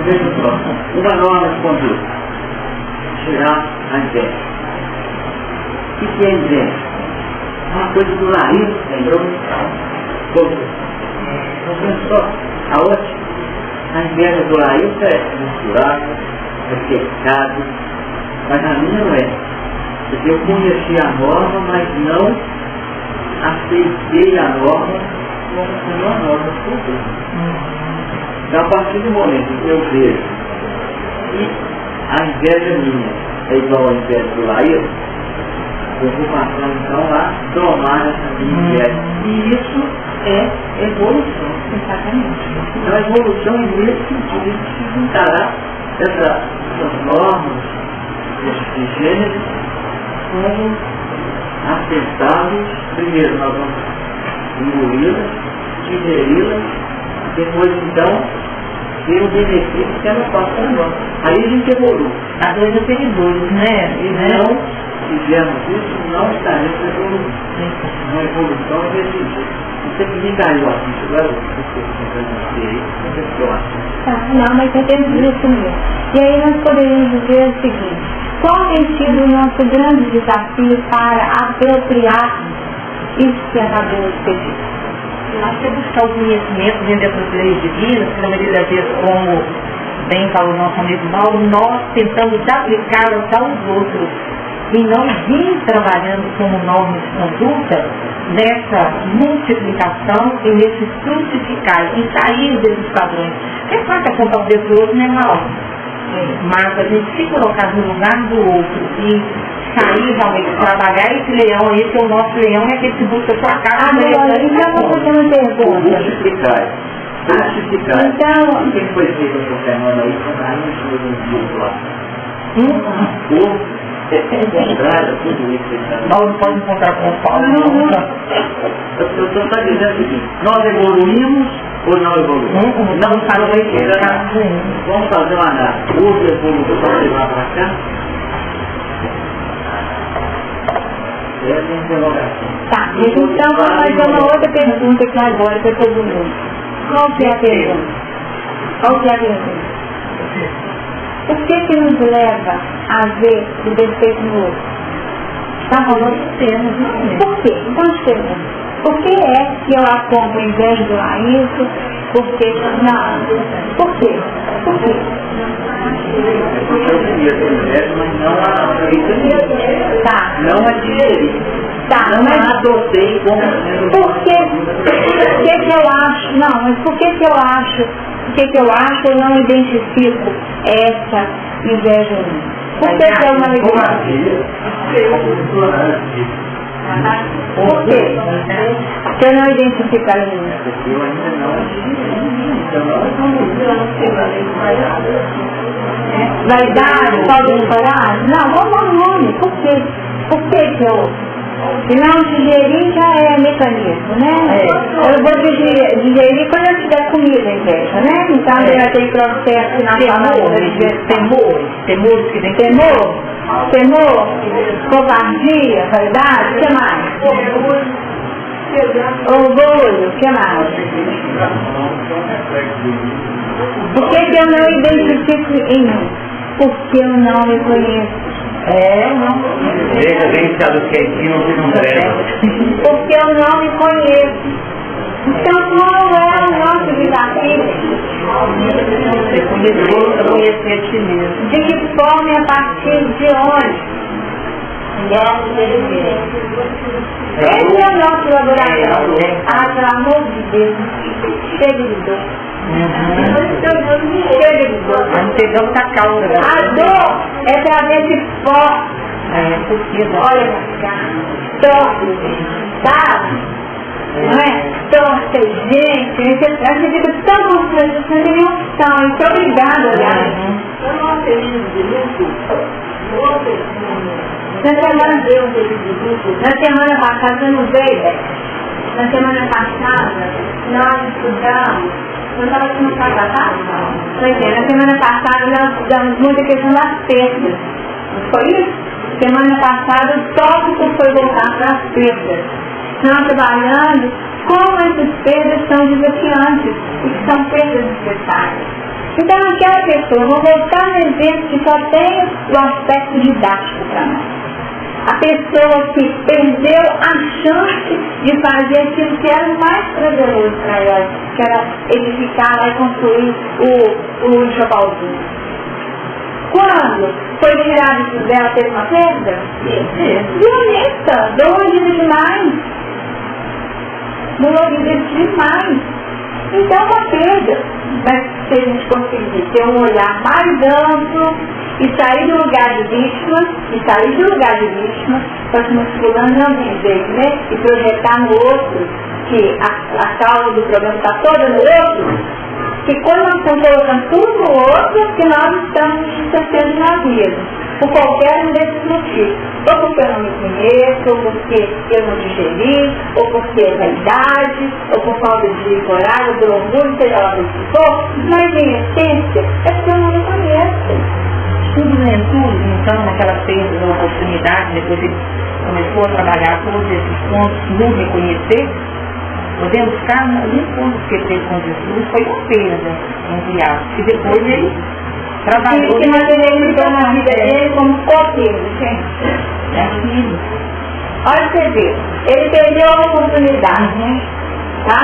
Veja só, uma norma de conduta. Tirar a inveja. O que é inveja? É uma coisa do nariz, entendeu? Mas veja só, a outra, a inveja do nariz é misturada, é pecado, mas a minha não é. Porque eu conheci a norma, mas não aceitei a norma como sendo uma norma por Deus. Então, a partir do momento em que eu vejo que a inveja minha é igual à inveja do Laís, eu vou passar então a domar essa minha inveja. E isso é evolução. Exatamente. Então, a evolução é nesse sentido que se juntará essas normas, esses gêneros, como aceitáveis. Primeiro nós vamos engoli-las, digeri-las, depois então ter o benefício que ela faz para nós. Aí a gente evolui. A dois é perigoso, né? E não fizermos isso, não estaremos evoluindo. Uma evolução é desse jeito. Você me caiu aqui, agora não, mas eu tenho isso mesmo. E aí nós poderíamos dizer o seguinte: qual tem sido o nosso grande desafio para apropriar isso que acabou de ser dito? Nós temos que buscar o conhecimento dentro dessas leis divinas, que na maioria das vezes, como bem falou o nosso amigo Mauro, nós tentamos aplicá-las aos outros e não vir trabalhando como norma de conduta nessa multiplicação e nesse frutificar e sair desses padrões. É claro que apontar o dedo do outro não é mal, mas a gente se colocar no lugar do outro e sair realmente, trabalhar esse leão aí, que o nosso leão é aquele que busca a sua casa. Agora, então eu vou fazer uma pergunta. Justificar. Então, quem foi feito essa semana aí, quando a gente foi no lá? Contrário, tudo isso que ele está Não pode encontrar com o Paulo. Eu estou dizendo o seguinte: nós evoluímos ou não evoluímos? Não está no. Vamos fazer uma análise. Houve evolução de lá para cá? Essa é a interrogação. tá, então vamos fazer uma outra pergunta aqui agora para todo mundo. Qual que é a pergunta? Qual que é a pergunta? O que nos leva a ver o defeito no outro? Está falando de termos, não é? Por quê? Então te pergunto. Por que é que eu aponto a inveja do Laís? Por que? Não. Por quê? Por quê? Eu queria inveja, mas não a aceitei. Tá. Não a digeri. Tá, Não mas a adotei como sendo. por que eu acho? Não, mas por que eu acho? Por que eu acho eu não identifico essa inveja em mim? Por que eu não identifico? Por quê? Porque eu não identifico ela em mim. Eu ainda não a digeri. Então Vaidade, falta de coragem? Não, vamos ao nome. Por quê? Por que eu Se não digerir, já é mecanismo, né? Eu vou digerir quando eu tiver comida em inveja, né? Então já tem processo na Temores que vem temor, covardia, vaidade, o que mais? Orgulho, o que mais? Por que eu não identifico em mim? Porque eu não me conheço. Veja bem se ela quietinho que não leva. Porque eu não me conheço. Então qual é o nosso desafio? Conhecer a ti mesmo. De que forma e a partir de onde? Esse é o nosso laboratório. Pelo amor de Deus, chega de dor. Chega de dor. Vamos pegar outra causa. A dor é para ver se forte. Olha pra cá. Torce, sabe? Não é? Torce, gente. A gente fica tão constrangido, sem nenhuma opção. Eu sou obrigada a olhar. Na semana passada, eu não veio. Na semana passada, nós estudamos. Eu estava aqui no casa da casa. Na semana passada, nós estudamos muita questão das perdas. Não foi isso? Semana passada, o tópico foi voltar para as perdas. Nós trabalhando como essas perdas são desafiantes e que são perdas necessárias. Então, aquela pessoa, vou voltar no exemplo que só tem o aspecto didático para nós. A pessoa que perdeu a chance de fazer aquilo que era o mais prazeroso para ela, que era edificar lá e construir o enxovalzinho. Quando foi tirado isso dela, teve uma perda? Violenta, dolorida demais. Dolorida demais. Então é uma perda. Mas se a gente conseguir ter um olhar mais amplo e sair do lugar de vítima, para que nos fulano não dizer, né? E projetar no outro, que a causa do problema está toda no outro, que quando nós estamos colocando tudo no outro, é porque nós estamos nos distanciando de nós mesmos, por qualquer um desses motivos. Ou porque eu não me conheço, ou porque eu não digeri, ou porque é vaidade, ou por falta de coragem, ou por orgulho, seja lá o que for, mas em essência é porque eu não me conheço. Juventude, então, naquela perda da oportunidade, depois ele começou a trabalhar todos esses pontos, no reconhecer, podemos ficar no ponto que ele teve com Jesus, foi uma perda, entre aspas, e depois ele trabalhou. Que materializou na vida dele como copeiro, gente. É aquilo. Olha você ver, ele perdeu a oportunidade, tá?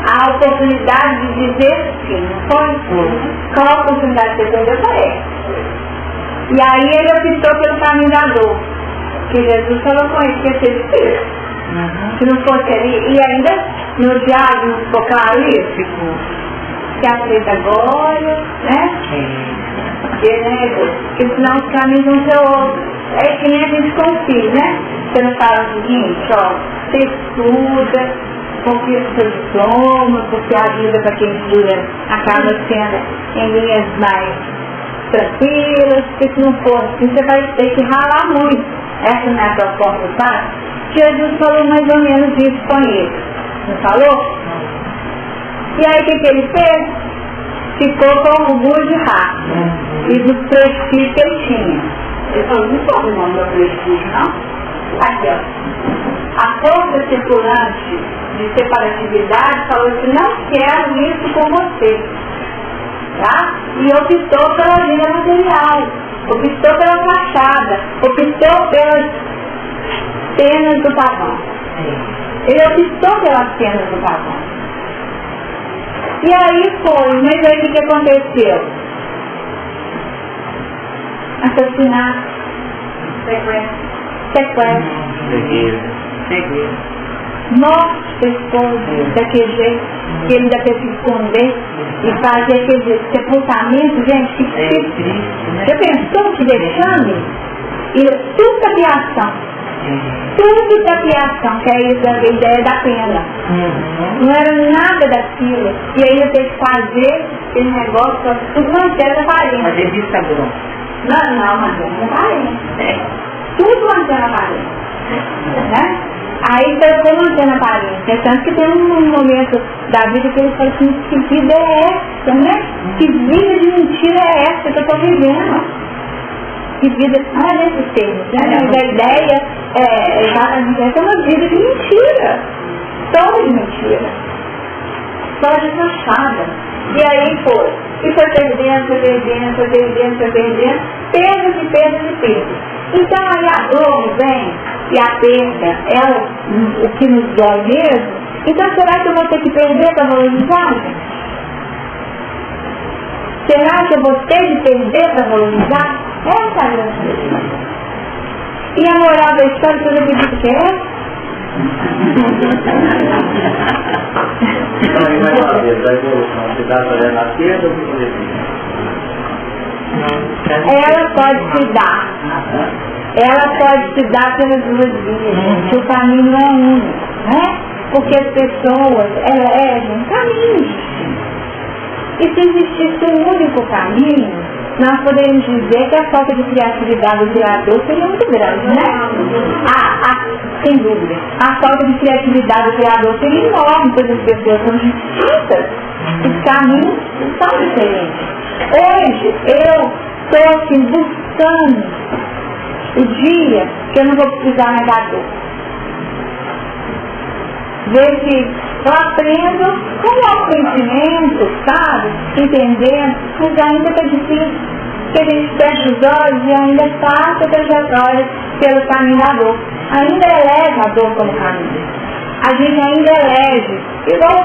A oportunidade de dizer sim, não foi? Qual a oportunidade que você perdeu? Foi essa. E aí ele optou pelo caminho da dor. Que Jesus falou com ele que ia ser difícil. Se não fosse ali, e ainda no diálogo não ficou claro isso? Que aceita agora, né? Porque senão os caminhos vão ser outros. É que nem a gente confia, né? Você não fala o seguinte, ó, você estuda, confia no seu diploma, porque a vida para quem estuda acaba sendo em linhas mais tranquilas, porque se não for assim, você vai ter que ralar muito. Essa não é a proposta do pai? Jesus falou mais ou menos isso com ele. Não falou? E aí o que ele fez? Ficou com orgulho de raça e do prestígio que ele tinha. Ele falou, não pode o nome do prestígio, não? Aqui, ó. A força circulante de separatividade falou assim, não quero isso com você. Tá? E optou pela vida material, optou pela fachada, optou pelas penas do pavão. Ele optou pelas penas do pavão. E aí foi, mas aí o que aconteceu? Assassinato, sequestro, morte da esposa, daquele jeito, que ele ainda teve que esconder e fazer aquele sepultamento, gente, que triste. Já pensou que deixando? E tudo tapiação. Tudo tapiação, que é isso, a ideia da pena. Não era nada daquilo. E ainda tem que fazer aquele negócio, tudo mantendo a aparência. Fazer vista grossa. Não, mantendo a aparência. Tudo mantendo a aparência. Né? Aí foi mantendo a aparência. Tanto que tem um momento da vida que ele fala assim, que vida é essa, né? Que vida de mentira é essa que eu estou vivendo? Que vida, não é nesses termos, né? Mas a ideia é exatamente essa, é uma vida de mentira. Só de mentira. Só de fachada. E aí foi. E foi perdendo, perdas e perdas. Então aí a dor vem e a perda é o que nos dói mesmo. Então será que eu vou ter que perder para valorizar? Será que eu vou ter de perder para valorizar? Essa é a grande pergunta. E a moral da história, você acredita que é? Então aí vai saber da evolução, se dá para na esquerda ou para direita? Ela pode se dar. Ela pode se dar pelas duas vias, que o caminho é único, né? Porque as pessoas elegem caminhos distintos. E se existisse um único caminho, nós poderíamos dizer que a falta de criatividade do Criador seria muito grande, né? Sem dúvida. A falta de criatividade do Criador seria enorme, pois as pessoas são distintas. Os caminhos são diferentes. Hoje, eu estou assim, buscando o dia que eu não vou precisar mais da dor. Ver se eu aprendo com o autoconhecimento, sabe? Entendendo, mas ainda está difícil. Porque a gente fecha os olhos e ainda passa a trajetória pelo caminho da dor. Ainda elege a dor como caminho. A gente ainda elege, igual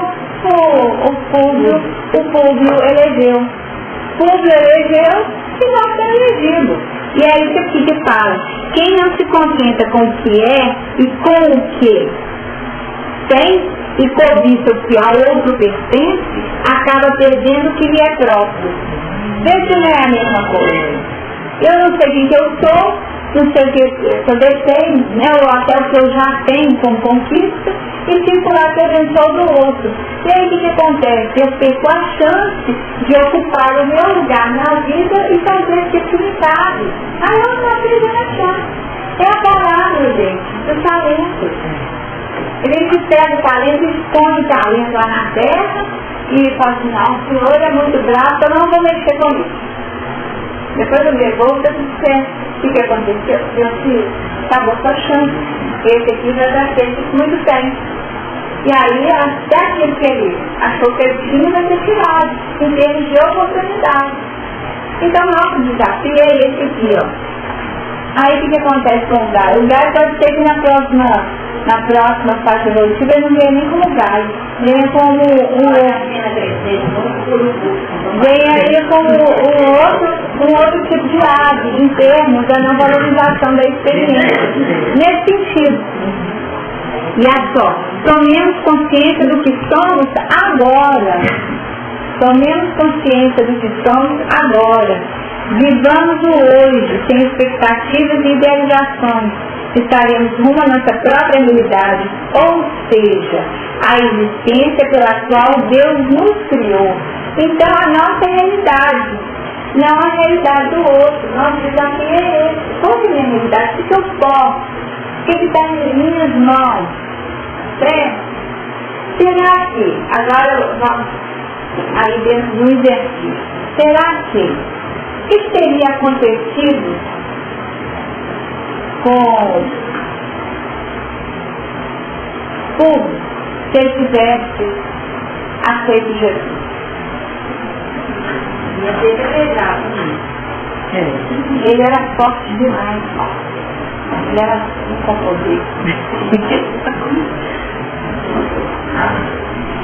o Públio elegeu. Públio elegeu e nós estamos elegidos. E é isso que fala. Quem não se contenta com o que é e com o que tem e cobiça o que a outro pertence, acaba perdendo o que lhe é próprio. Vê se não é a mesma coisa. Eu não sei quem que eu sou, não sei o que eu detenho, né, ou até o que eu já tenho como conquista, e circular perdendo só do outro. E aí o que acontece? Eu perco a chance de ocupar o meu lugar na vida e fazer esse atividade. Aí eu não aprendo a achar. É a palavra, gente, do talento. A gente pega o talento e esconde o talento lá na terra e fala assim, não, o senhor é muito bravo, eu não vou mexer com isso. Depois eu levou, eu disse, o que aconteceu? Eu disse, acabou sua chance. Esse aqui vai dar certo muito bem. E aí, até aquilo que ele achou que ele tinha, vai ser tirado, em termos de oportunidade. Então, nosso desafio é esse aqui, ó. Aí, o que acontece com o gás? O gás pode ser que na próxima faixa evolutiva ele não venha nem como gás, venha como venha como um outro tipo de ave, em termos da não valorização da experiência. Nesse sentido. E é só, tomemos consciência do que somos agora. Tomemos consciência do que somos agora. Vivamos o hoje, sem expectativas e idealizações. Estaremos rumo à nossa própria realidade, ou seja, a existência pela qual Deus nos criou. Então, a nossa realidade, não a realidade do outro. Nosso desafio é esse. Qual é a minha realidade? O que eu posso? O que está em minhas mãos? Certo? Será que, agora vamos aí dentro do exercício, será que o que teria acontecido com Públio se ele tivesse aceito Jesus? Ia ser delegado. Ele era forte demais. Ele era com poder.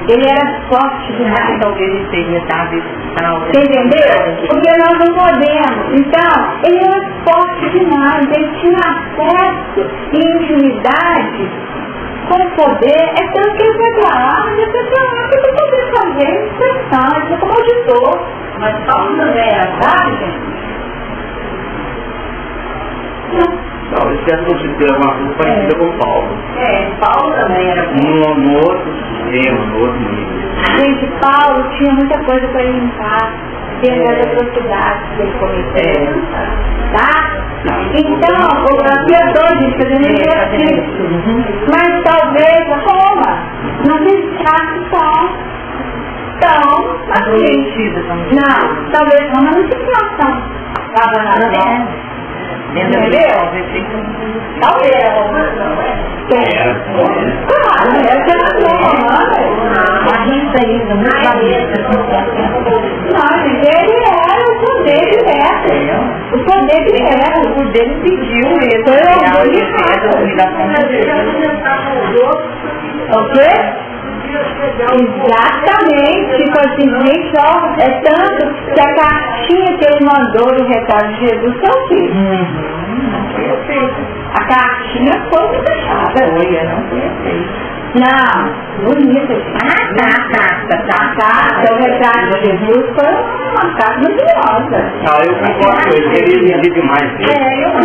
Ele era forte demais. Talvez ele tenha dado tal. Você entendeu? Porque nós não podemos. Então, ele era forte demais. Ele tinha acesso e intimidade com o poder. É tanto que ele foi pra lá, mas ele foi pra lá porque poder fazer inspeção. Ele foi como auditor. Mas Paulo também era gente? Não, esse é de ter uma coisa parecida com Paulo. Paulo também era No outro sistema, no outro nível. Gente, Paulo tinha muita coisa para limpar, dentro das atrocidades que ele cometeu. Tá? Então, o criador disse que ele é mas talvez a Roma não deixasse só. Então, assim, não, talvez Roma não tinha situação. Estava na mão. Entendeu? Talvez. Claro, essa é a Roma. A gente ainda não não, gente, ele era o poder direto. O poder direto. O poder impediu ele. O quê? Exatamente, tipo assim, gente, ó, é tanto que a cartinha que ele mandou no recado de Jesus foi o quê? A cartinha foi muito fechada. Não foi aceita. Não, bonita. A carta, o recado de Jesus foi uma carta maravilhosa. Eu concordo com ele, ele exige demais.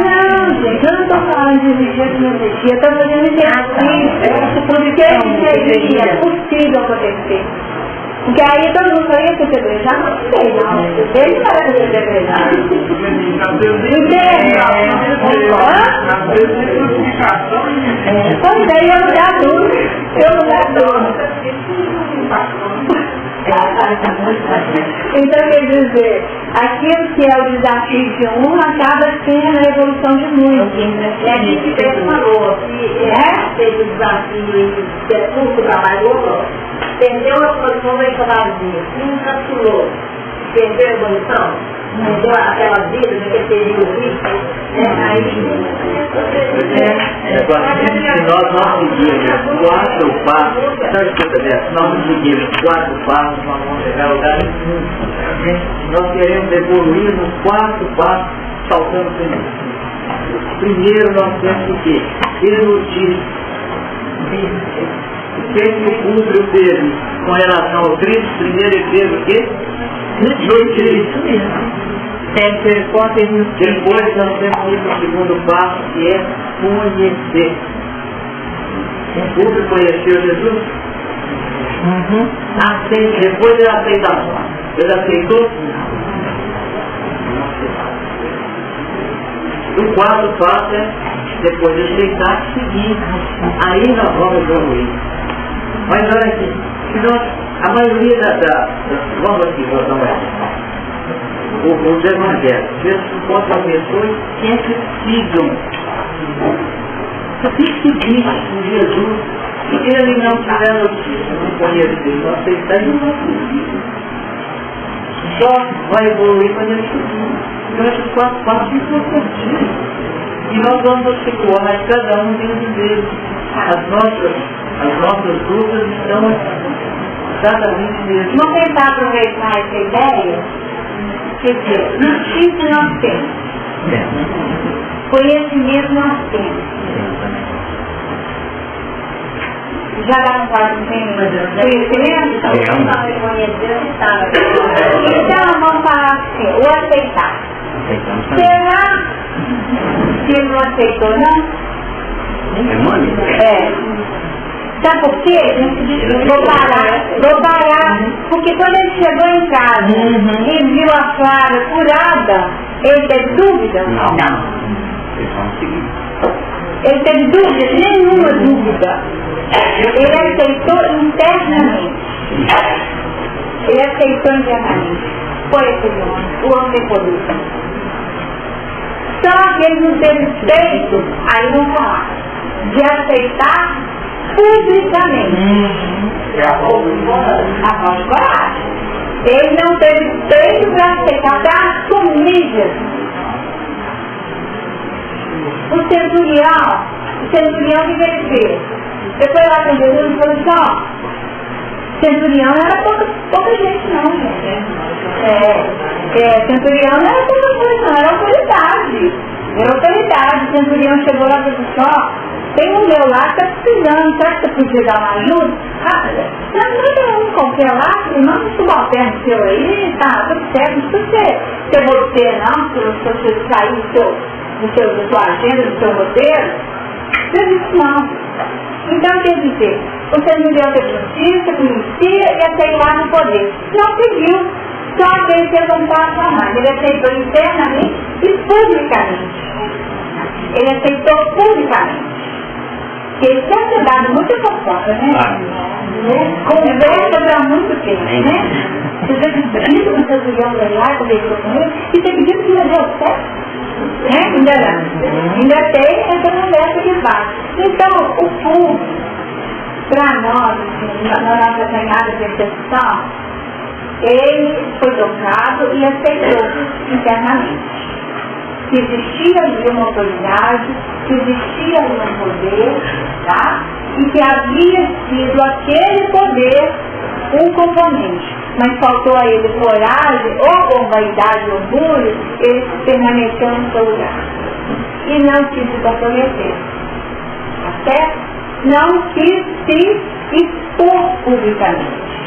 Não, gente, eu não estou falando de exigir que não exigir, eu estou fazendo exercício, porque isso é possível acontecer. Porque aí todo mundo falou, ia ser pedrejado, não sei, não. Ele não vai ser pedrejado. Entende? Pois é, eu não dá dúvida. Eu não dá dúvida. Então, quer dizer, aquilo que é o desafio de um acaba sendo a revolução de muitos. É aquilo que você falou, que fez o desafio de ser curto, trabalhou, perdeu a posição da economia, se encapsulou, perdeu a evolução, perdeu aquela vida daquele período rico, Se nós não seguirmos 4 passos, se nós não seguirmos 4 passos, nós vamos chegar a lugar nenhum. Nós queremos evoluir nos 4 passos, saltando primeiro. Primeiro nós temos que iludir. Quem que cumpre o termo com relação ao Cristo, primeiro ele fez o quê? Notícia. Depois nós temos que ir para o segundo passo, que é conhecer. O público conheceu Jesus? Depois da aceitação. Ele aceitou? O quarto passo é, depois de aceitar, seguir. Aí nós vamos evoluir. Mas olha aqui, a maioria vamos aqui, vamos dar uma olhada. Os evangelhos, Jesus encontra pessoas que sigam. Você tem que seguir com Jesus. Se ele não tiver notícia, não conhecer, não aceitar, ele não vai seguir. Só vai evoluir quando ele seguir. Então esses 4 passos são importantes. E nós vamos situar cada um dentro deles. As nossas dúvidas estão exatamente mesmo. Vamos tentar aproveitar essa ideia. Quer dizer, notícia nós temos. Conhecimento nós temos. Já lá no quarto tem conhecimento? Então vamos falar assim, o aceitar. Será que ele não aceitou, não? Sabe por quê? Vou parar. Porque quando ele chegou em casa e viu a Flávia curada, ele teve dúvida? Não. Ele teve dúvida? Nenhuma dúvida. Ele aceitou internamente. Foi aquele homem, o homem tem poder. Só que ele não teve feito, aí vamos falar, de aceitar publicamente. A voz de coragem. Ele não teve peito para aceitar, para assumir Jesus. O centurião, o que ele fez? Depois lá com Jesus e falou assim, ó, centurião não era pouca gente não, gente. Centurião não era pouca coisa não, era autoridade. O centurião chegou lá e disse, ó, tem um meu lá que está precisando, será que você podia dar uma ajuda? Não, qualquer lá, não um subalterno seu aí, tá tudo certo, não precisa ser você não, se você sair da sua agenda, do seu roteiro, não existe não. Então quer dizer, você não deu a justiça, conhecia e aceitar no poder. Não pediu, só que ele fez um passo a mais, ele aceitou internamente e publicamente. ele aceitou publicamente. Porque ele tinha se dado muita fofoca, né? Conversa para muito tempo, né? Você já pediu que você viu ele lá, conversou com ele, e você pediu que já deu certo. Ainda tem essa conversa de baixo. Então, o público, para nós, na nossa caminhada de percepção, ele foi tocado e aceitou internamente que existia ali uma autoridade, que existia ali um poder, tá? E que havia sido aquele poder um componente, mas faltou a ele coragem, ou com vaidade ou orgulho, ele permaneceu no seu lugar e não quis se comprometer, tá certo? Não quis se expor publicamente,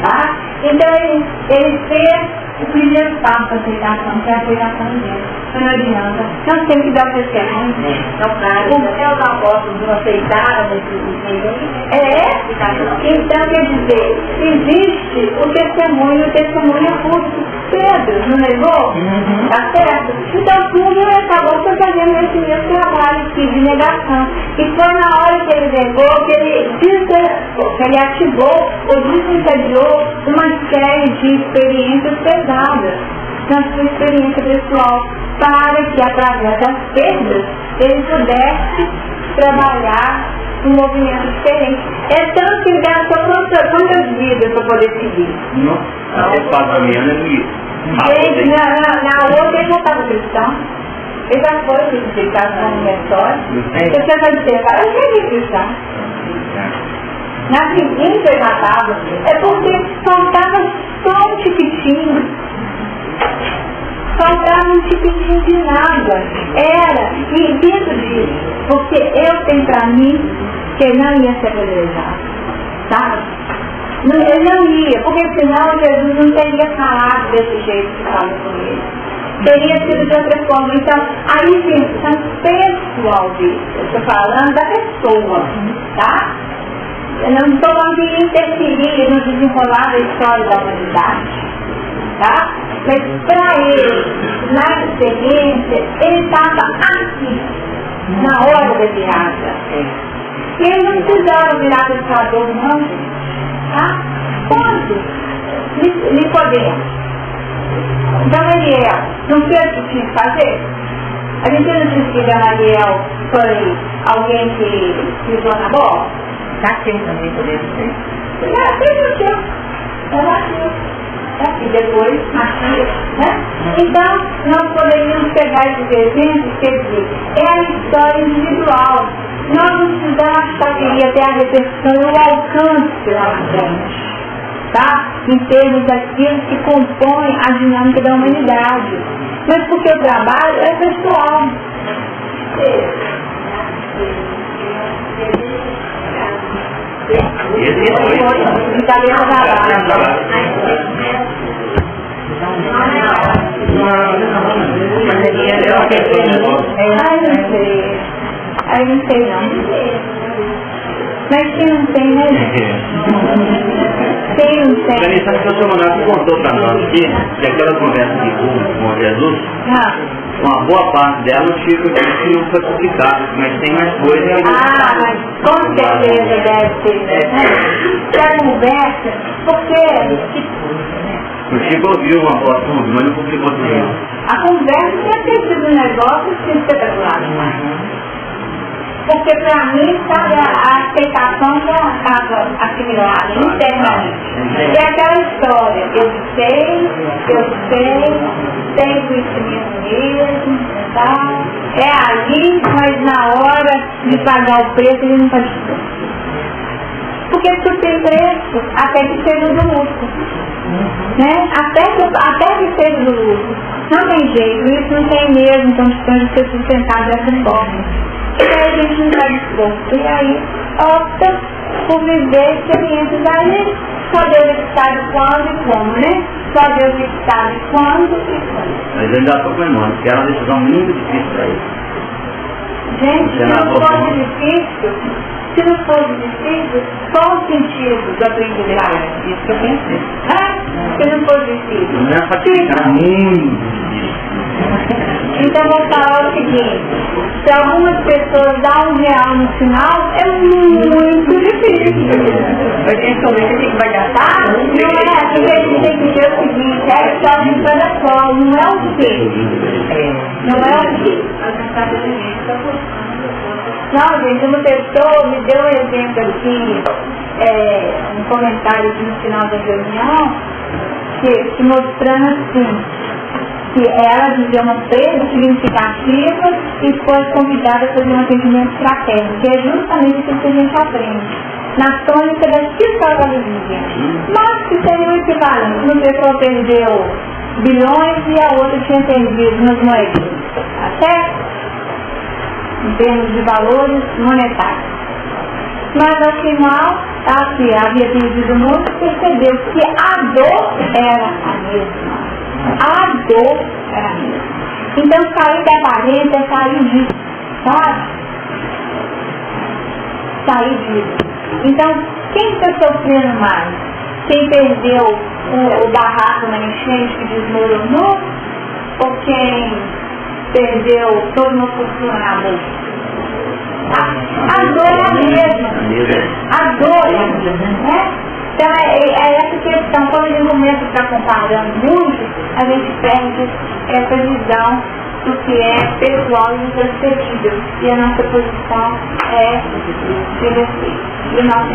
tá? Então ele fez o primeiro passo da aceitação, que é a aceitação de Deus. Não adianta. Nós temos que dar o testemunho. Os apóstolos não aceitaram esse ninguém. Então, quer dizer, existe o testemunho é público. Pedro, não levou? Tá certo? Então, tudo acabou fazendo esse mesmo trabalho aqui de negação. E foi na hora que ele negou, que ele ativou ou desencadeou uma série de experiências pesadas na sua experiência pessoal, para que através das perdas ele pudesse trabalhar um movimento diferente. É tanto que ele gastou quantas vidas para poder seguir? Gente, na outra ele já estava cristão. Ele já foi crucificado como mentor. Você vai dizer, eu já vi cristão. Na seguinte ele já estava. É porque faltava só um tiquitinho. Faltava um tiquitinho de nada. E dentro disso, porque eu tenho para mim que ele não ia ser apedrejado, sabe? Ele não ia, porque senão Jesus não teria falado desse jeito que falou com ele. Teria sido de outra forma. Então, aí pensando pessoalmente, eu estou falando da pessoa, tá? Eu não estou falando de interferir no desenrolar da história da humanidade, tá? Mas para ele, na experiência, ele estava aqui, na hora da virada. E ele não precisava virar pescador, não, tá? Quando? Nicodemo. Então, Ariel, não fez o que tinha que fazer? A gente não disse que Ariel foi alguém que pisou na bola? Tá aqui também, podemos ser. Ela nasceu. E depois nasceu, né? Então, nós poderíamos pegar esses exemplos, quer dizer, é a história individual. Nós não precisamos achar que iria ter a repercussão, o alcance lá na frente, tá? Em termos daquilo que compõe a dinâmica da humanidade. Mas porque o trabalho é pessoal. Aí não sei não. Mas quem não tem, né? Quem não tem? Sabe que o seu Manato contou para nós aqui que aquela conversa de culto com Jesus, uma boa parte dela o Chico não foi publicado, mas tem mais coisas. Mas com certeza deve ser, né? Essa conversa, porque o Chico ouviu uma voz tudo, mas não publicou tudo. A conversa tinha ter sido um negócio espetacular. Porque para mim, sabe, a aceitação já estava assimilada internamente. É aquela história, eu sei, tenho conhecimento mesmo, tá? É ali, mas na hora de pagar o preço ele não pode ser. Porque tudo tem preço, até que seja do lucro. Né? Até que seja do lucro. Não tem jeito, isso não tem mesmo condições de ser sustentado dessa forma. E aí a gente não está disposto. E aí opta por viver experiências aí. Só Deus que sabe quando e como, né? Só Deus que sabe quando e como. Mas ainda estou lembrando que era uma decisão muito difícil para ele. Gente, se não fosse difícil, qual o sentido da aprendizagem? Isso que eu pensei. Se não fosse difícil. Não é para ficar muito difícil. Então vou falar o seguinte, se algumas pessoas dão R$1 no final, é muito difícil. Eventualmente vai gastar? Não é, a gente tem que ver o seguinte, é só de cada qual, não é o quê? Não é o quê? Não, gente, uma pessoa me deu um exemplo aqui, um comentário aqui no final da reunião, que mostrando assim, que ela viveu uma perda significativa e foi convidada a fazer um atendimento fraterno, que é justamente aquilo que a gente aprende, na tônica da psicologia. Mas que seria o equivalente, uma pessoa perdeu bilhões e a outra tinha perdido nas moedas, tá certo? Em termos de valores monetários. Mas ao final, a que havia perdido muito, percebeu que a dor era a mesma. A dor era a mesma. Então sair da aparência é sair disso, sabe? Sair disso. Então, quem está sofrendo mais? Quem perdeu o barraco na enchente que desmoronou? Ou quem perdeu toda uma fortuna na bolsa? A dor é a mesma. A dor é a mesma, né? Então é essa questão, quando a gente começa a estar comparando muito, a gente perde essa visão do que é pessoal e intransferível. E a nossa posição é de respeito. E o nosso